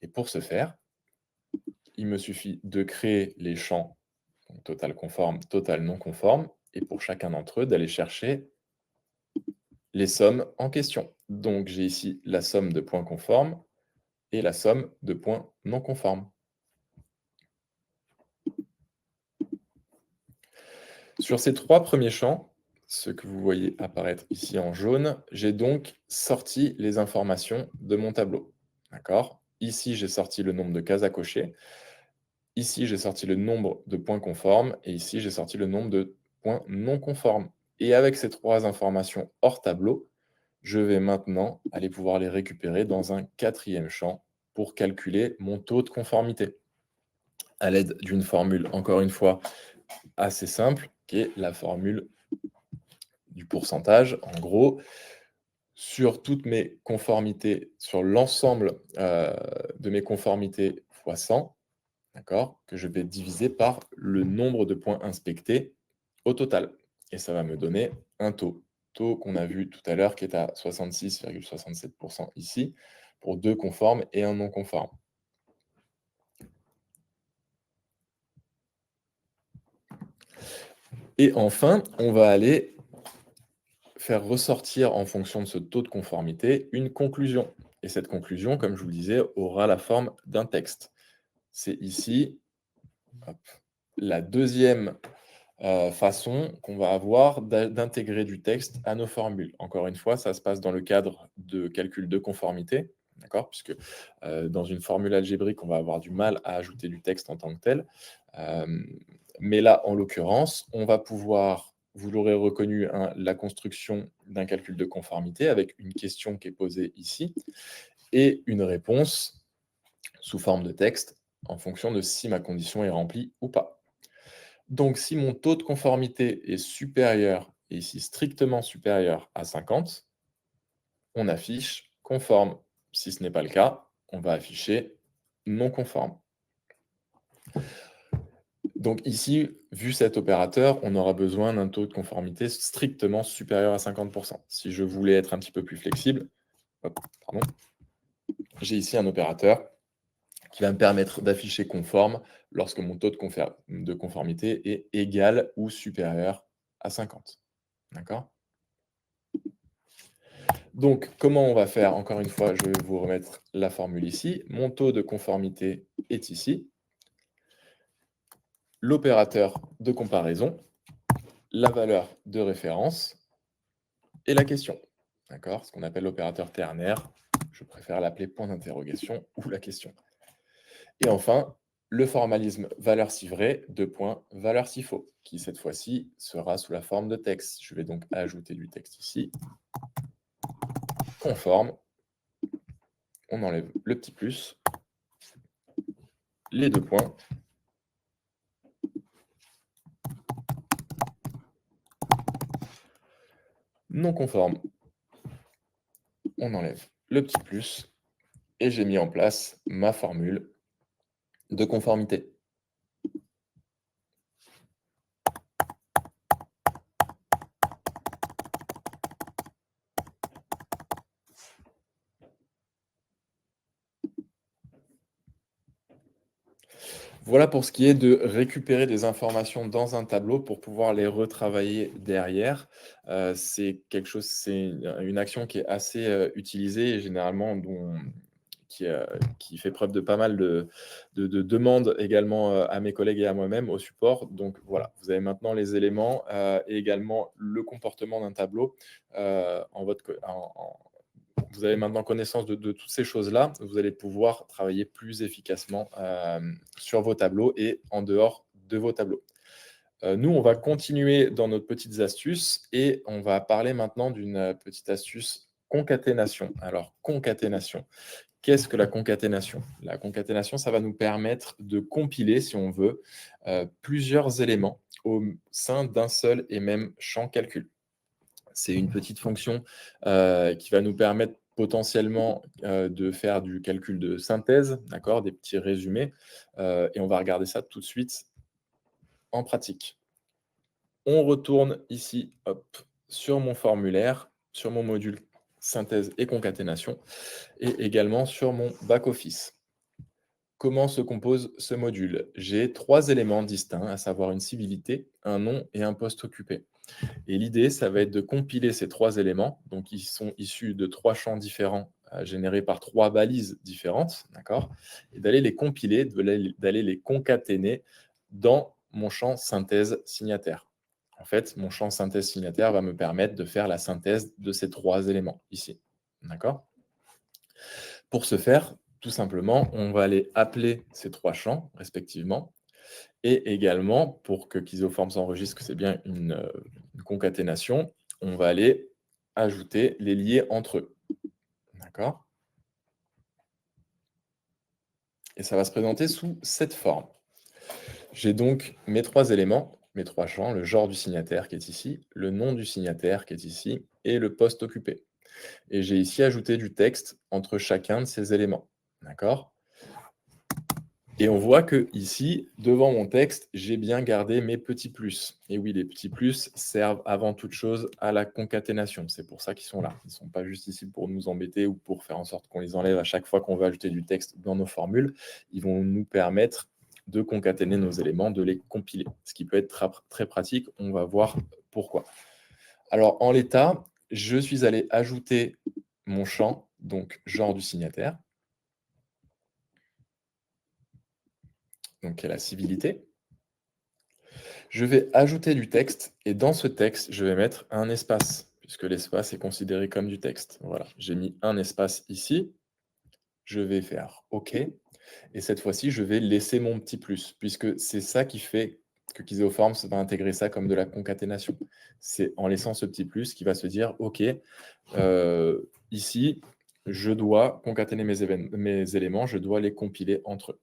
Et pour ce faire, il me suffit de créer les champs donc total conforme, total non conforme, et pour chacun d'entre eux, d'aller chercher les sommes en question. Donc j'ai ici la somme de points conformes et la somme de points non conformes. Sur ces 3 premiers champs, ce que vous voyez apparaître ici en jaune, j'ai donc sorti les informations de mon tableau. D'accord ? Ici, j'ai sorti le nombre de cases à cocher. Ici, j'ai sorti le nombre de points conformes. Et ici, j'ai sorti le nombre de points non conformes. Et avec ces 3 informations hors tableau, je vais maintenant aller pouvoir les récupérer dans un 4e champ pour calculer mon taux de conformité, à l'aide d'une formule, encore une fois, assez simple, qui est la formule du pourcentage. En gros, sur toutes mes conformités, sur l'ensemble de mes conformités fois 100, d'accord, que je vais diviser par le nombre de points inspectés au total. Et ça va me donner un taux qu'on a vu tout à l'heure, qui est à 66,67% ici, pour 2 conformes et un non conforme. Et enfin, on va aller faire ressortir en fonction de ce taux de conformité une conclusion. Et cette conclusion, comme je vous le disais, aura la forme d'un texte. C'est ici la deuxième façon qu'on va avoir d'intégrer du texte à nos formules. Encore une fois, ça se passe dans le cadre de calcul de conformité, d'accord, puisque dans une formule algébrique, on va avoir du mal à ajouter du texte en tant que tel. Mais là, en l'occurrence, on va pouvoir, vous l'aurez reconnu, hein, la construction d'un calcul de conformité avec une question qui est posée ici et une réponse sous forme de texte en fonction de si ma condition est remplie ou pas. Donc, si mon taux de conformité est supérieur, et ici strictement supérieur à 50, on affiche conforme. Si ce n'est pas le cas, on va afficher non conforme. Donc ici, vu cet opérateur, on aura besoin d'un taux de conformité strictement supérieur à 50%. Si je voulais être un petit peu plus flexible, j'ai ici un opérateur qui va me permettre d'afficher conforme lorsque mon taux de conformité est égal ou supérieur à 50. D'accord? Donc, comment on va faire? Encore une fois, je vais vous remettre la formule ici. Mon taux de conformité est ici. L'opérateur de comparaison, la valeur de référence et la question. D'accord? Ce qu'on appelle l'opérateur ternaire. Je préfère l'appeler point d'interrogation ou la question. Et enfin, le formalisme valeur si vrai, valeur si faux, qui cette fois-ci sera sous la forme de texte. Je vais donc ajouter du texte ici. Conforme. On enlève le petit plus. Les deux points. Non conforme. On enlève le petit plus. Et j'ai mis en place ma formule de conformité. Voilà pour ce qui est de récupérer des informations dans un tableau pour pouvoir les retravailler derrière. C'est une action qui est assez utilisée et généralement qui fait preuve de pas mal de demandes également à mes collègues et à moi-même au support. Donc voilà, vous avez maintenant les éléments et également le comportement d'un tableau vous avez maintenant connaissance de toutes ces choses-là. Vous allez pouvoir travailler plus efficacement sur vos tableaux et en dehors de vos tableaux. Nous, on va continuer dans nos petites astuces et on va parler maintenant d'une petite astuce concaténation. Alors, concaténation. Qu'est-ce que la concaténation? La concaténation, ça va nous permettre de compiler, si on veut, plusieurs éléments au sein d'un seul et même champ calcul. C'est une petite fonction qui va nous permettre potentiellement de faire du calcul de synthèse, d'accord, des petits résumés. Et on va regarder ça tout de suite en pratique. On retourne ici, hop, sur mon formulaire, sur mon module synthèse et concaténation, et également sur mon back-office. Comment se compose ce module? J'ai 3 éléments distincts, à savoir une civilité, un nom et un poste occupé. Et l'idée, ça va être de compiler ces 3 éléments, donc ils sont issus de 3 champs différents, générés par 3 balises différentes, d'accord? Et d'aller les compiler, d'aller les concaténer dans mon champ synthèse signataire. En fait, mon champ synthèse signataire va me permettre de faire la synthèse de ces 3 éléments ici, d'accord? Pour ce faire, tout simplement, on va aller appeler ces 3 champs respectivement. Et également, pour que Kiséoform s'enregistre que c'est bien une concaténation, on va aller ajouter les liés entre eux. D'accord? Et ça va se présenter sous cette forme. J'ai donc mes 3 éléments, mes 3 champs, le genre du signataire qui est ici, le nom du signataire qui est ici, et le poste occupé. Et j'ai ici ajouté du texte entre chacun de ces éléments. D'accord? Et on voit que ici, devant mon texte, j'ai bien gardé mes petits plus. Et oui, les petits plus servent avant toute chose à la concaténation. C'est pour ça qu'ils sont là. Ils ne sont pas juste ici pour nous embêter ou pour faire en sorte qu'on les enlève à chaque fois qu'on veut ajouter du texte dans nos formules. Ils vont nous permettre de concaténer nos éléments, de les compiler. Ce qui peut être très pratique. On va voir pourquoi. Alors, en l'état, je suis allé ajouter mon champ, donc genre du signataire. Donc, qui est la civilité. Je vais ajouter du texte et dans ce texte, je vais mettre un espace, puisque l'espace est considéré comme du texte. Voilà, j'ai mis un espace ici. Je vais faire OK. Et cette fois-ci, je vais laisser mon petit plus, puisque c'est ça qui fait que Kiséoform va intégrer ça comme de la concaténation. C'est en laissant ce petit plus qui va se dire OK, ici, je dois concaténer mes éléments, je dois les compiler entre eux.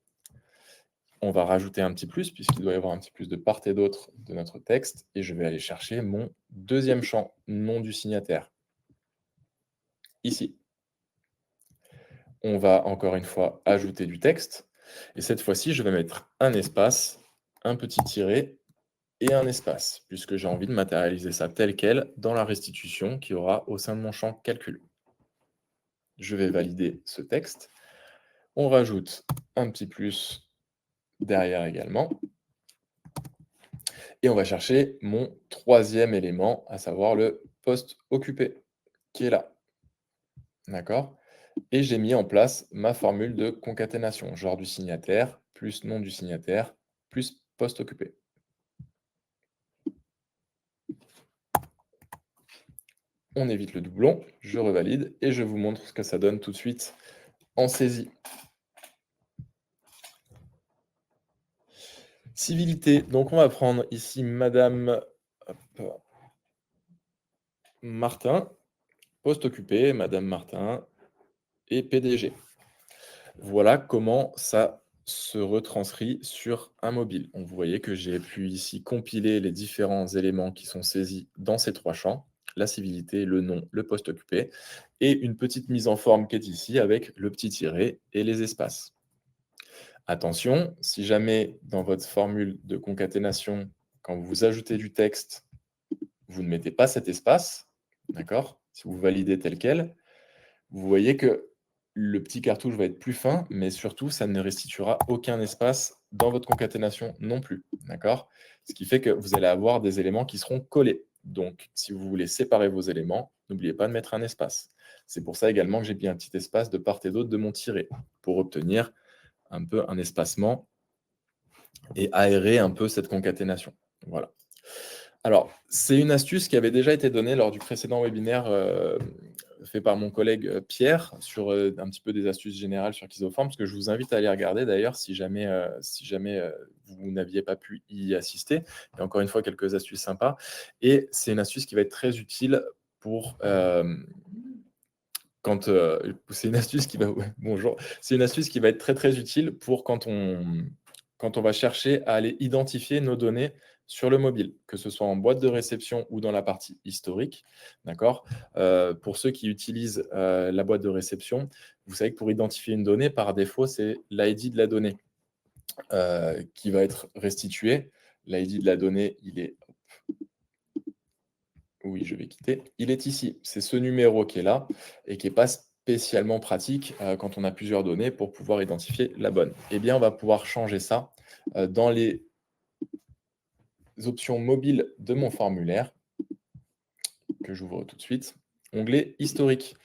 on va rajouter un petit plus, puisqu'il doit y avoir un petit plus de part et d'autre de notre texte, et je vais aller chercher mon deuxième champ, nom du signataire, ici. On va encore une fois ajouter du texte, et cette fois-ci, je vais mettre un espace, un petit tiret et un espace, puisque j'ai envie de matérialiser ça tel quel dans la restitution qu'il y aura au sein de mon champ calcul. Je vais valider ce texte. On rajoute un petit plus derrière également. Et on va chercher mon troisième élément, à savoir le poste occupé, qui est là. D'accord? Et j'ai mis en place ma formule de concaténation, genre du signataire, plus nom du signataire, plus poste occupé. On évite le doublon, je revalide et je vous montre ce que ça donne tout de suite en saisie. Civilité, donc on va prendre ici Madame Martin, poste occupé, Madame Martin et PDG. Voilà comment ça se retranscrit sur un mobile. Donc, vous voyez que j'ai pu ici compiler les différents éléments qui sont saisis dans ces trois champs, la civilité, le nom, le poste occupé, et une petite mise en forme qui est ici avec le petit tiret et les espaces. Attention, si jamais dans votre formule de concaténation, quand vous ajoutez du texte, vous ne mettez pas cet espace, d'accord? Si vous validez tel quel, vous voyez que le petit cartouche va être plus fin, mais surtout, ça ne restituera aucun espace dans votre concaténation non plus, d'accord? Ce qui fait que vous allez avoir des éléments qui seront collés. Donc, si vous voulez séparer vos éléments, n'oubliez pas de mettre un espace. C'est pour ça également que j'ai mis un petit espace de part et d'autre de mon tiret, pour obtenir un peu un espacement et aérer un peu cette concaténation. Voilà. Alors, c'est une astuce qui avait déjà été donnée lors du précédent webinaire fait par mon collègue Pierre sur un petit peu des astuces générales sur Kizoform, parce que je vous invite à aller regarder d'ailleurs si jamais, vous n'aviez pas pu y assister. Il y a encore une fois quelques astuces sympas. Et c'est une astuce qui va être très utile pour quand c'est une astuce qui va ouais, bonjour, c'est une astuce qui va être très très utile pour quand on va chercher à aller identifier nos données sur le mobile, que ce soit en boîte de réception ou dans la partie historique, d'accord? Pour ceux qui utilisent la boîte de réception, vous savez que pour identifier une donnée, par défaut, c'est l'ID de la donnée qui va être restitué. L'ID de la donnée, il est oui, je vais quitter. Il est ici. C'est ce numéro qui est là et qui n'est pas spécialement pratique quand on a plusieurs données pour pouvoir identifier la bonne. Eh bien, on va pouvoir changer ça dans les options mobiles de mon formulaire que j'ouvre tout de suite. Onglet historique.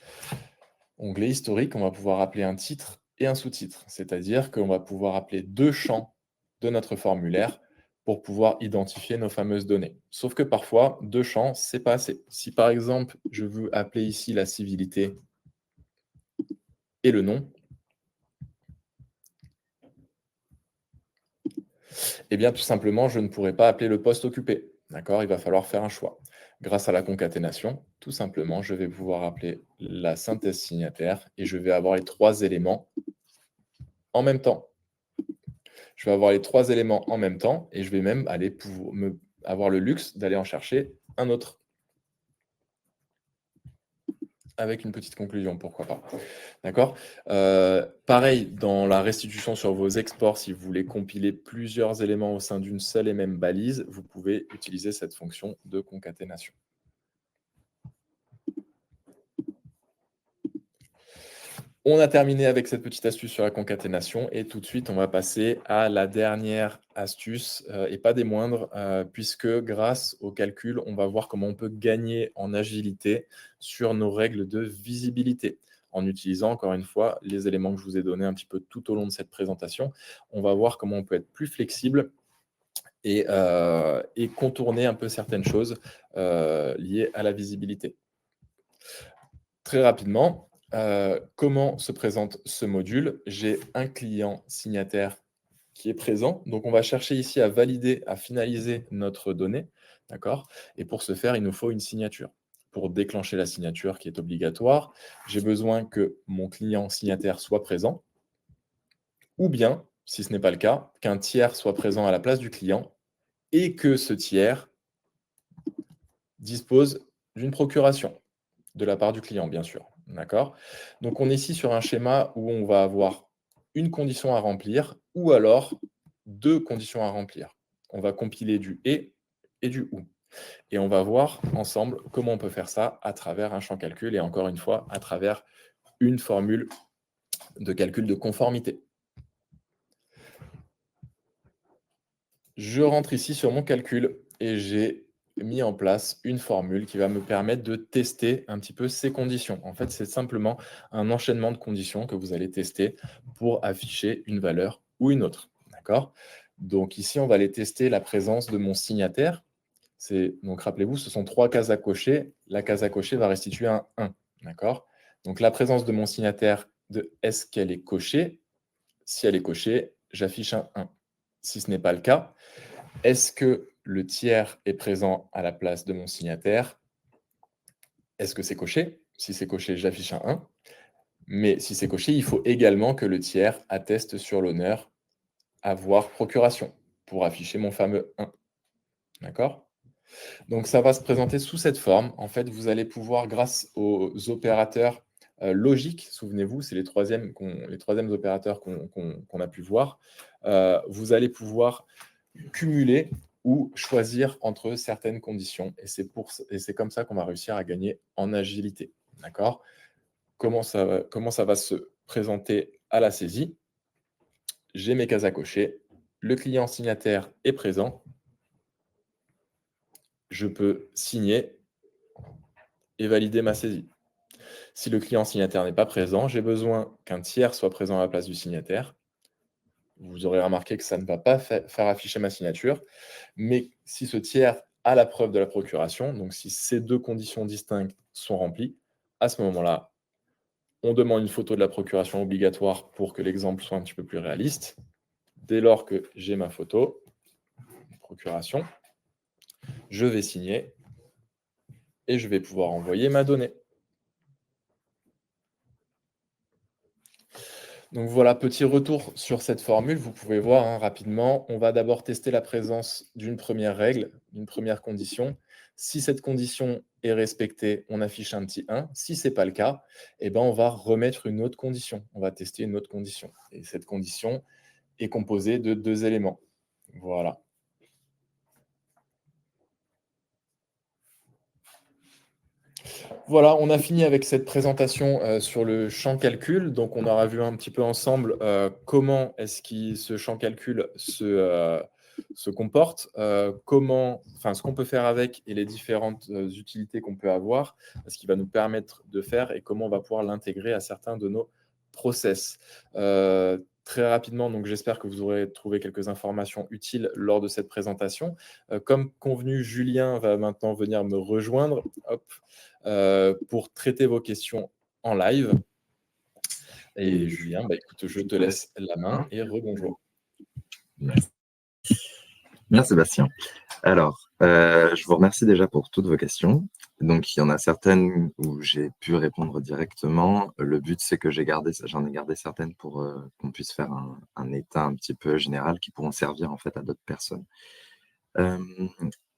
Onglet historique, on va pouvoir appeler un titre et un sous-titre. C'est-à-dire qu'on va pouvoir appeler deux champs de notre formulaire pour pouvoir identifier nos fameuses données. Sauf que parfois, deux champs, c'est pas assez. Si par exemple, je veux appeler ici la civilité et le nom, eh bien tout simplement, je ne pourrai pas appeler le poste occupé. D'accord? Il va falloir faire un choix. Grâce à la concaténation, tout simplement, je vais pouvoir appeler la synthèse signataire et je vais avoir les trois éléments en même temps. Je vais avoir les trois éléments en même temps et je vais même aller avoir le luxe d'aller en chercher un autre. Avec une petite conclusion, pourquoi pas. D'accord? Pareil, dans la restitution sur vos exports, si vous voulez compiler plusieurs éléments au sein d'une seule et même balise, vous pouvez utiliser cette fonction de concaténation. On a terminé avec cette petite astuce sur la concaténation et tout de suite, on va passer à la dernière astuce et pas des moindres, puisque grâce au calcul, on va voir comment on peut gagner en agilité sur nos règles de visibilité. En utilisant, encore une fois, les éléments que je vous ai donnés un petit peu tout au long de cette présentation, on va voir comment on peut être plus flexible et contourner un peu certaines choses liées à la visibilité. Très rapidement, comment se présente ce module? J'ai un client signataire qui est présent. Donc, on va chercher ici à valider, à finaliser notre donnée. D'accord? Et pour ce faire, il nous faut une signature. Pour déclencher la signature qui est obligatoire, j'ai besoin que mon client signataire soit présent ou bien si ce n'est pas le cas, qu'un tiers soit présent à la place du client et que ce tiers dispose d'une procuration de la part du client, bien sûr. D'accord? Donc, on est ici sur un schéma où on va avoir une condition à remplir ou alors deux conditions à remplir. On va compiler du et du ou. Et on va voir ensemble comment on peut faire ça à travers un champ calcul et encore une fois, à travers une formule de calcul de conformité. Je rentre ici sur mon calcul et j'ai mis en place une formule qui va me permettre de tester un petit peu ces conditions. En fait, c'est simplement un enchaînement de conditions que vous allez tester pour afficher une valeur ou une autre. D'accord? Donc ici, on va aller tester la présence de mon signataire. Donc rappelez-vous, ce sont 3 cases à cocher. La case à cocher va restituer un 1. D'accord? Donc la présence de mon signataire, est-ce qu'elle est cochée? Si elle est cochée, j'affiche un 1. Si ce n'est pas le cas, est-ce que le tiers est présent à la place de mon signataire? Est-ce que c'est coché? Si c'est coché, j'affiche un 1. Mais si c'est coché, il faut également que le tiers atteste sur l'honneur avoir procuration pour afficher mon fameux 1. D'accord? Donc ça va se présenter sous cette forme. En fait, vous allez pouvoir, grâce aux opérateurs logiques, souvenez-vous, c'est les troisièmes opérateurs qu'on a pu voir, vous allez pouvoir cumuler ou choisir entre certaines conditions. Et c'est comme ça qu'on va réussir à gagner en agilité. D'accord? Comment ça va se présenter à la saisie? J'ai mes cases à cocher. Le client signataire est présent. Je peux signer et valider ma saisie. Si le client signataire n'est pas présent, j'ai besoin qu'un tiers soit présent à la place du signataire. Vous aurez remarqué que ça ne va pas faire afficher ma signature, mais si ce tiers a la preuve de la procuration, donc si ces deux conditions distinctes sont remplies, à ce moment-là, on demande une photo de la procuration obligatoire pour que l'exemple soit un petit peu plus réaliste. Dès lors que j'ai ma photo, procuration, je vais signer et je vais pouvoir envoyer ma donnée. Donc voilà, petit retour sur cette formule. Vous pouvez voir rapidement, on va d'abord tester la présence d'une première règle, d'une première condition. Si cette condition est respectée, on affiche un petit 1. Si ce n'est pas le cas, on va remettre une autre condition. On va tester une autre condition. Et cette condition est composée de 2 éléments. Voilà. Voilà, on a fini avec cette présentation sur le champ calcul. Donc, on aura vu un petit peu ensemble comment est-ce que ce champ calcul se comporte, ce qu'on peut faire avec et les différentes utilités qu'on peut avoir, ce qui va nous permettre de faire et comment on va pouvoir l'intégrer à certains de nos process. Très rapidement, donc j'espère que vous aurez trouvé quelques informations utiles lors de cette présentation. Comme convenu, Julien va maintenant venir me rejoindre. Hop. Pour traiter vos questions en live. Et Julien, écoute, je te laisse la main et rebonjour. Merci Sébastien. Alors, je vous remercie déjà pour toutes vos questions. Donc, il y en a certaines où j'ai pu répondre directement. Le but, c'est que j'en ai gardé certaines pour qu'on puisse faire un état un petit peu général qui pourront servir en fait à d'autres personnes.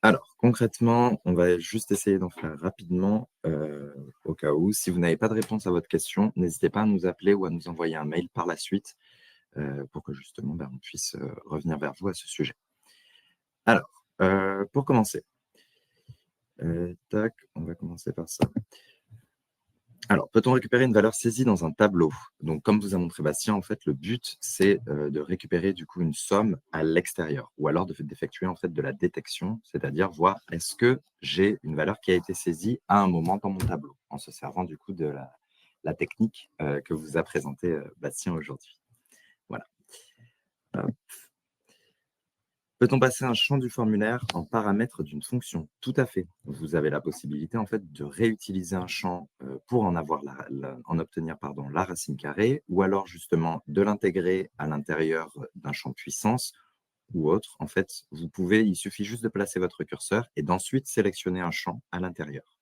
Alors, concrètement, on va juste essayer d'en faire rapidement au cas où. Si vous n'avez pas de réponse à votre question, n'hésitez pas à nous appeler ou à nous envoyer un mail par la suite pour que justement on puisse revenir vers vous à ce sujet. Alors, pour commencer, on va commencer par ça. Alors, peut-on récupérer une valeur saisie dans un tableau? Donc, comme vous a montré Bastien, en fait, le but, c'est de récupérer du coup une somme à l'extérieur ou alors d'effectuer en fait de la détection, c'est-à-dire voir est-ce que j'ai une valeur qui a été saisie à un moment dans mon tableau, en se servant du coup de la technique que vous a présentée Bastien aujourd'hui. Voilà. Peut-on passer un champ du formulaire en paramètre d'une fonction? Tout à fait. Vous avez la possibilité en fait de réutiliser un champ pour en obtenir la racine carrée, ou alors justement de l'intégrer à l'intérieur d'un champ puissance ou autre. En fait, il suffit juste de placer votre curseur et d'ensuite sélectionner un champ à l'intérieur.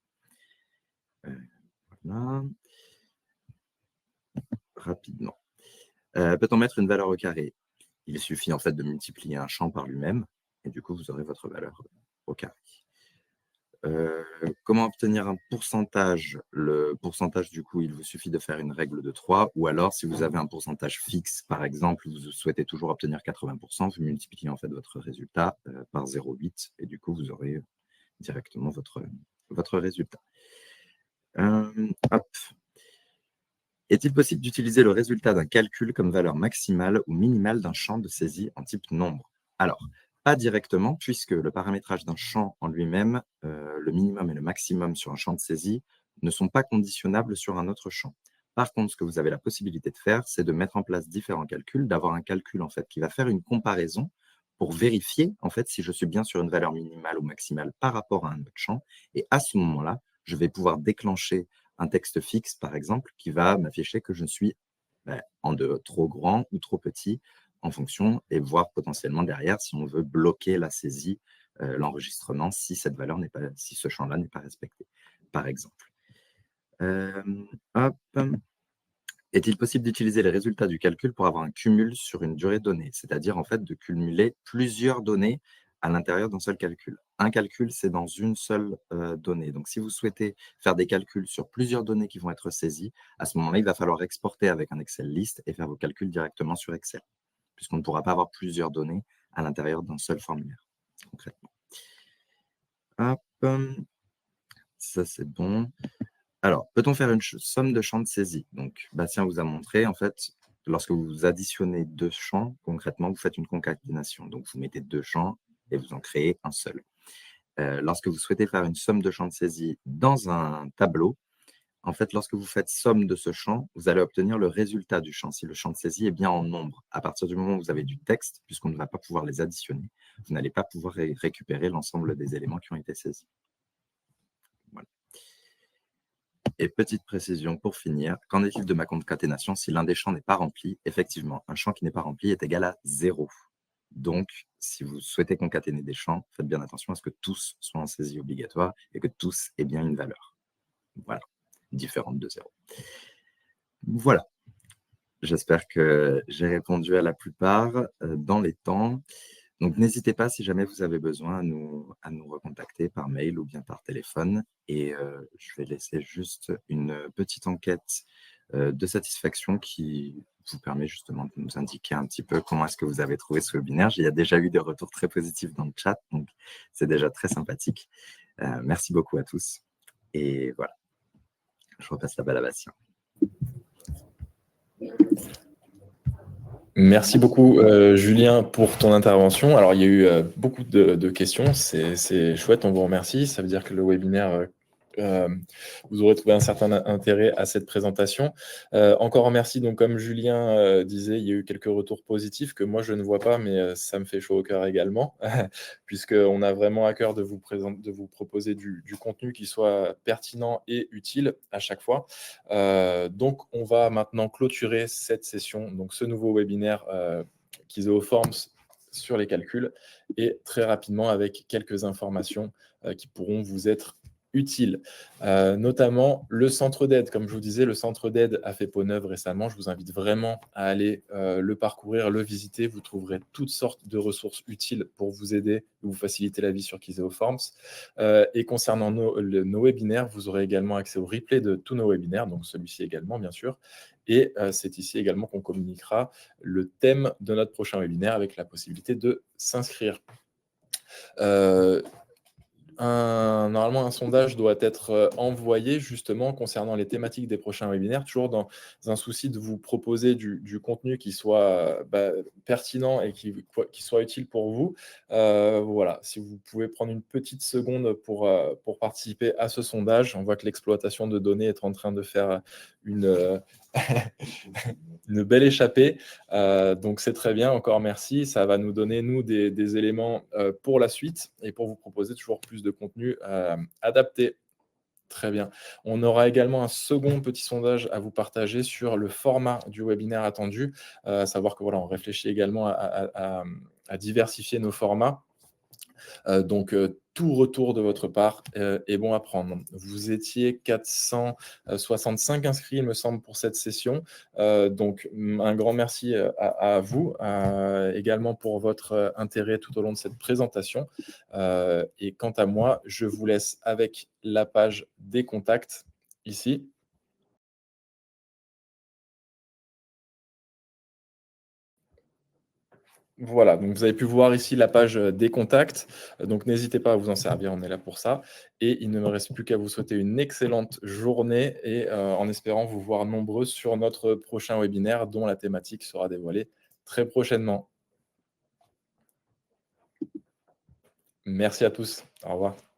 Voilà. Rapidement. Peut-on mettre une valeur au carré? Il suffit en fait de multiplier un champ par lui-même et du coup, vous aurez votre valeur au carré. Comment obtenir un pourcentage? Le pourcentage, du coup, il vous suffit de faire une règle de 3 ou alors si vous avez un pourcentage fixe, par exemple, vous souhaitez toujours obtenir 80%, vous multipliez en fait votre résultat par 0,8 et du coup, vous aurez directement votre résultat. Hop. Est-il possible d'utiliser le résultat d'un calcul comme valeur maximale ou minimale d'un champ de saisie en type nombre? Alors, pas directement, puisque le paramétrage d'un champ en lui-même, le minimum et le maximum sur un champ de saisie, ne sont pas conditionnables sur un autre champ. Par contre, ce que vous avez la possibilité de faire, c'est de mettre en place différents calculs, d'avoir un calcul en fait qui va faire une comparaison pour vérifier en fait si je suis bien sur une valeur minimale ou maximale par rapport à un autre champ. Et à ce moment-là, je vais pouvoir déclencher un texte fixe, par exemple, qui va m'afficher que je suis trop grand ou trop petit en fonction et voir potentiellement derrière si on veut bloquer la saisie, l'enregistrement, si cette valeur n'est pas, si ce champ-là n'est pas respecté, par exemple. Hop. Est-il possible d'utiliser les résultats du calcul pour avoir un cumul sur une durée donnée, c'est-à-dire en fait de cumuler plusieurs données à l'intérieur d'un seul calcul? Un calcul, c'est dans une seule donnée. Donc, si vous souhaitez faire des calculs sur plusieurs données qui vont être saisies, à ce moment-là, il va falloir exporter avec un Excel list et faire vos calculs directement sur Excel, puisqu'on ne pourra pas avoir plusieurs données à l'intérieur d'un seul formulaire, concrètement. Hop, ça c'est bon. Alors, peut-on faire une somme de champs de saisie? Donc, Bastien vous a montré, en fait, lorsque vous additionnez deux champs, concrètement, vous faites une concaténation. Donc, vous mettez deux champs et vous en créez un seul. Lorsque vous souhaitez faire une somme de champs de saisie dans un tableau, en fait, lorsque vous faites somme de ce champ, vous allez obtenir le résultat du champ, si le champ de saisie est bien en nombre. À partir du moment où vous avez du texte, puisqu'on ne va pas pouvoir les additionner, vous n'allez pas pouvoir récupérer l'ensemble des éléments qui ont été saisis. Voilà. Et petite précision pour finir, qu'en est-il de ma concaténation si l'un des champs n'est pas rempli? Effectivement, un champ qui n'est pas rempli est égal à 0. Donc, si vous souhaitez concaténer des champs, faites bien attention à ce que tous soient en saisie obligatoire et que tous aient bien une valeur. Voilà, différente de 0. Voilà, j'espère que j'ai répondu à la plupart dans les temps. Donc, n'hésitez pas, si jamais vous avez besoin, à nous recontacter par mail ou bien par téléphone. Et je vais laisser juste une petite enquête de satisfaction qui vous permet justement de nous indiquer un petit peu comment est-ce que vous avez trouvé ce webinaire. Il y a déjà eu des retours très positifs dans le chat, donc c'est déjà très sympathique. Merci beaucoup à tous. Et voilà, je repasse la balle à Bastien. Merci beaucoup, Julien, pour ton intervention. Alors, il y a eu beaucoup de questions. C'est chouette, on vous remercie. Ça veut dire que le webinaire, vous aurez trouvé un certain intérêt à cette présentation. Encore un merci. Donc, comme Julien disait, il y a eu quelques retours positifs que moi, je ne vois pas, mais ça me fait chaud au cœur également, puisqu'on a vraiment à cœur de vous proposer du contenu qui soit pertinent et utile à chaque fois. Donc, on va maintenant clôturer cette session, donc ce nouveau webinaire Kizeo Forms sur les calculs, et très rapidement avec quelques informations qui pourront vous être utiles. Notamment le centre d'aide. Comme je vous disais, le centre d'aide a fait peau neuve récemment. Je vous invite vraiment à aller le parcourir, le visiter. Vous trouverez toutes sortes de ressources utiles pour vous aider, vous faciliter la vie sur Kizeo Forms. Et concernant nos webinaires, vous aurez également accès au replay de tous nos webinaires, donc celui-ci également, bien sûr. Et c'est ici également qu'on communiquera le thème de notre prochain webinaire avec la possibilité de s'inscrire. Normalement, un sondage doit être envoyé justement concernant les thématiques des prochains webinaires, toujours dans un souci de vous proposer du contenu qui soit pertinent et qui soit utile pour vous. Voilà, si vous pouvez prendre une petite seconde pour participer à ce sondage. On voit que l'exploitation de données est en train de faire une belle échappée. Donc, c'est très bien. Encore merci. Ça va nous donner, nous, des éléments pour la suite et pour vous proposer toujours plus de contenu adapté. Très bien. On aura également un second petit sondage à vous partager sur le format du webinaire attendu. À savoir que voilà, on réfléchit également à diversifier nos formats. Donc, tout retour de votre part est bon à prendre. Vous étiez 465 inscrits, il me semble, pour cette session. Donc, un grand merci à vous, également pour votre intérêt tout au long de cette présentation. Et quant à moi, je vous laisse avec la page des contacts ici. Voilà, donc vous avez pu voir ici la page des contacts. Donc n'hésitez pas à vous en servir, on est là pour ça. Et il ne me reste plus qu'à vous souhaiter une excellente journée et en espérant vous voir nombreux sur notre prochain webinaire dont la thématique sera dévoilée très prochainement. Merci à tous. Au revoir.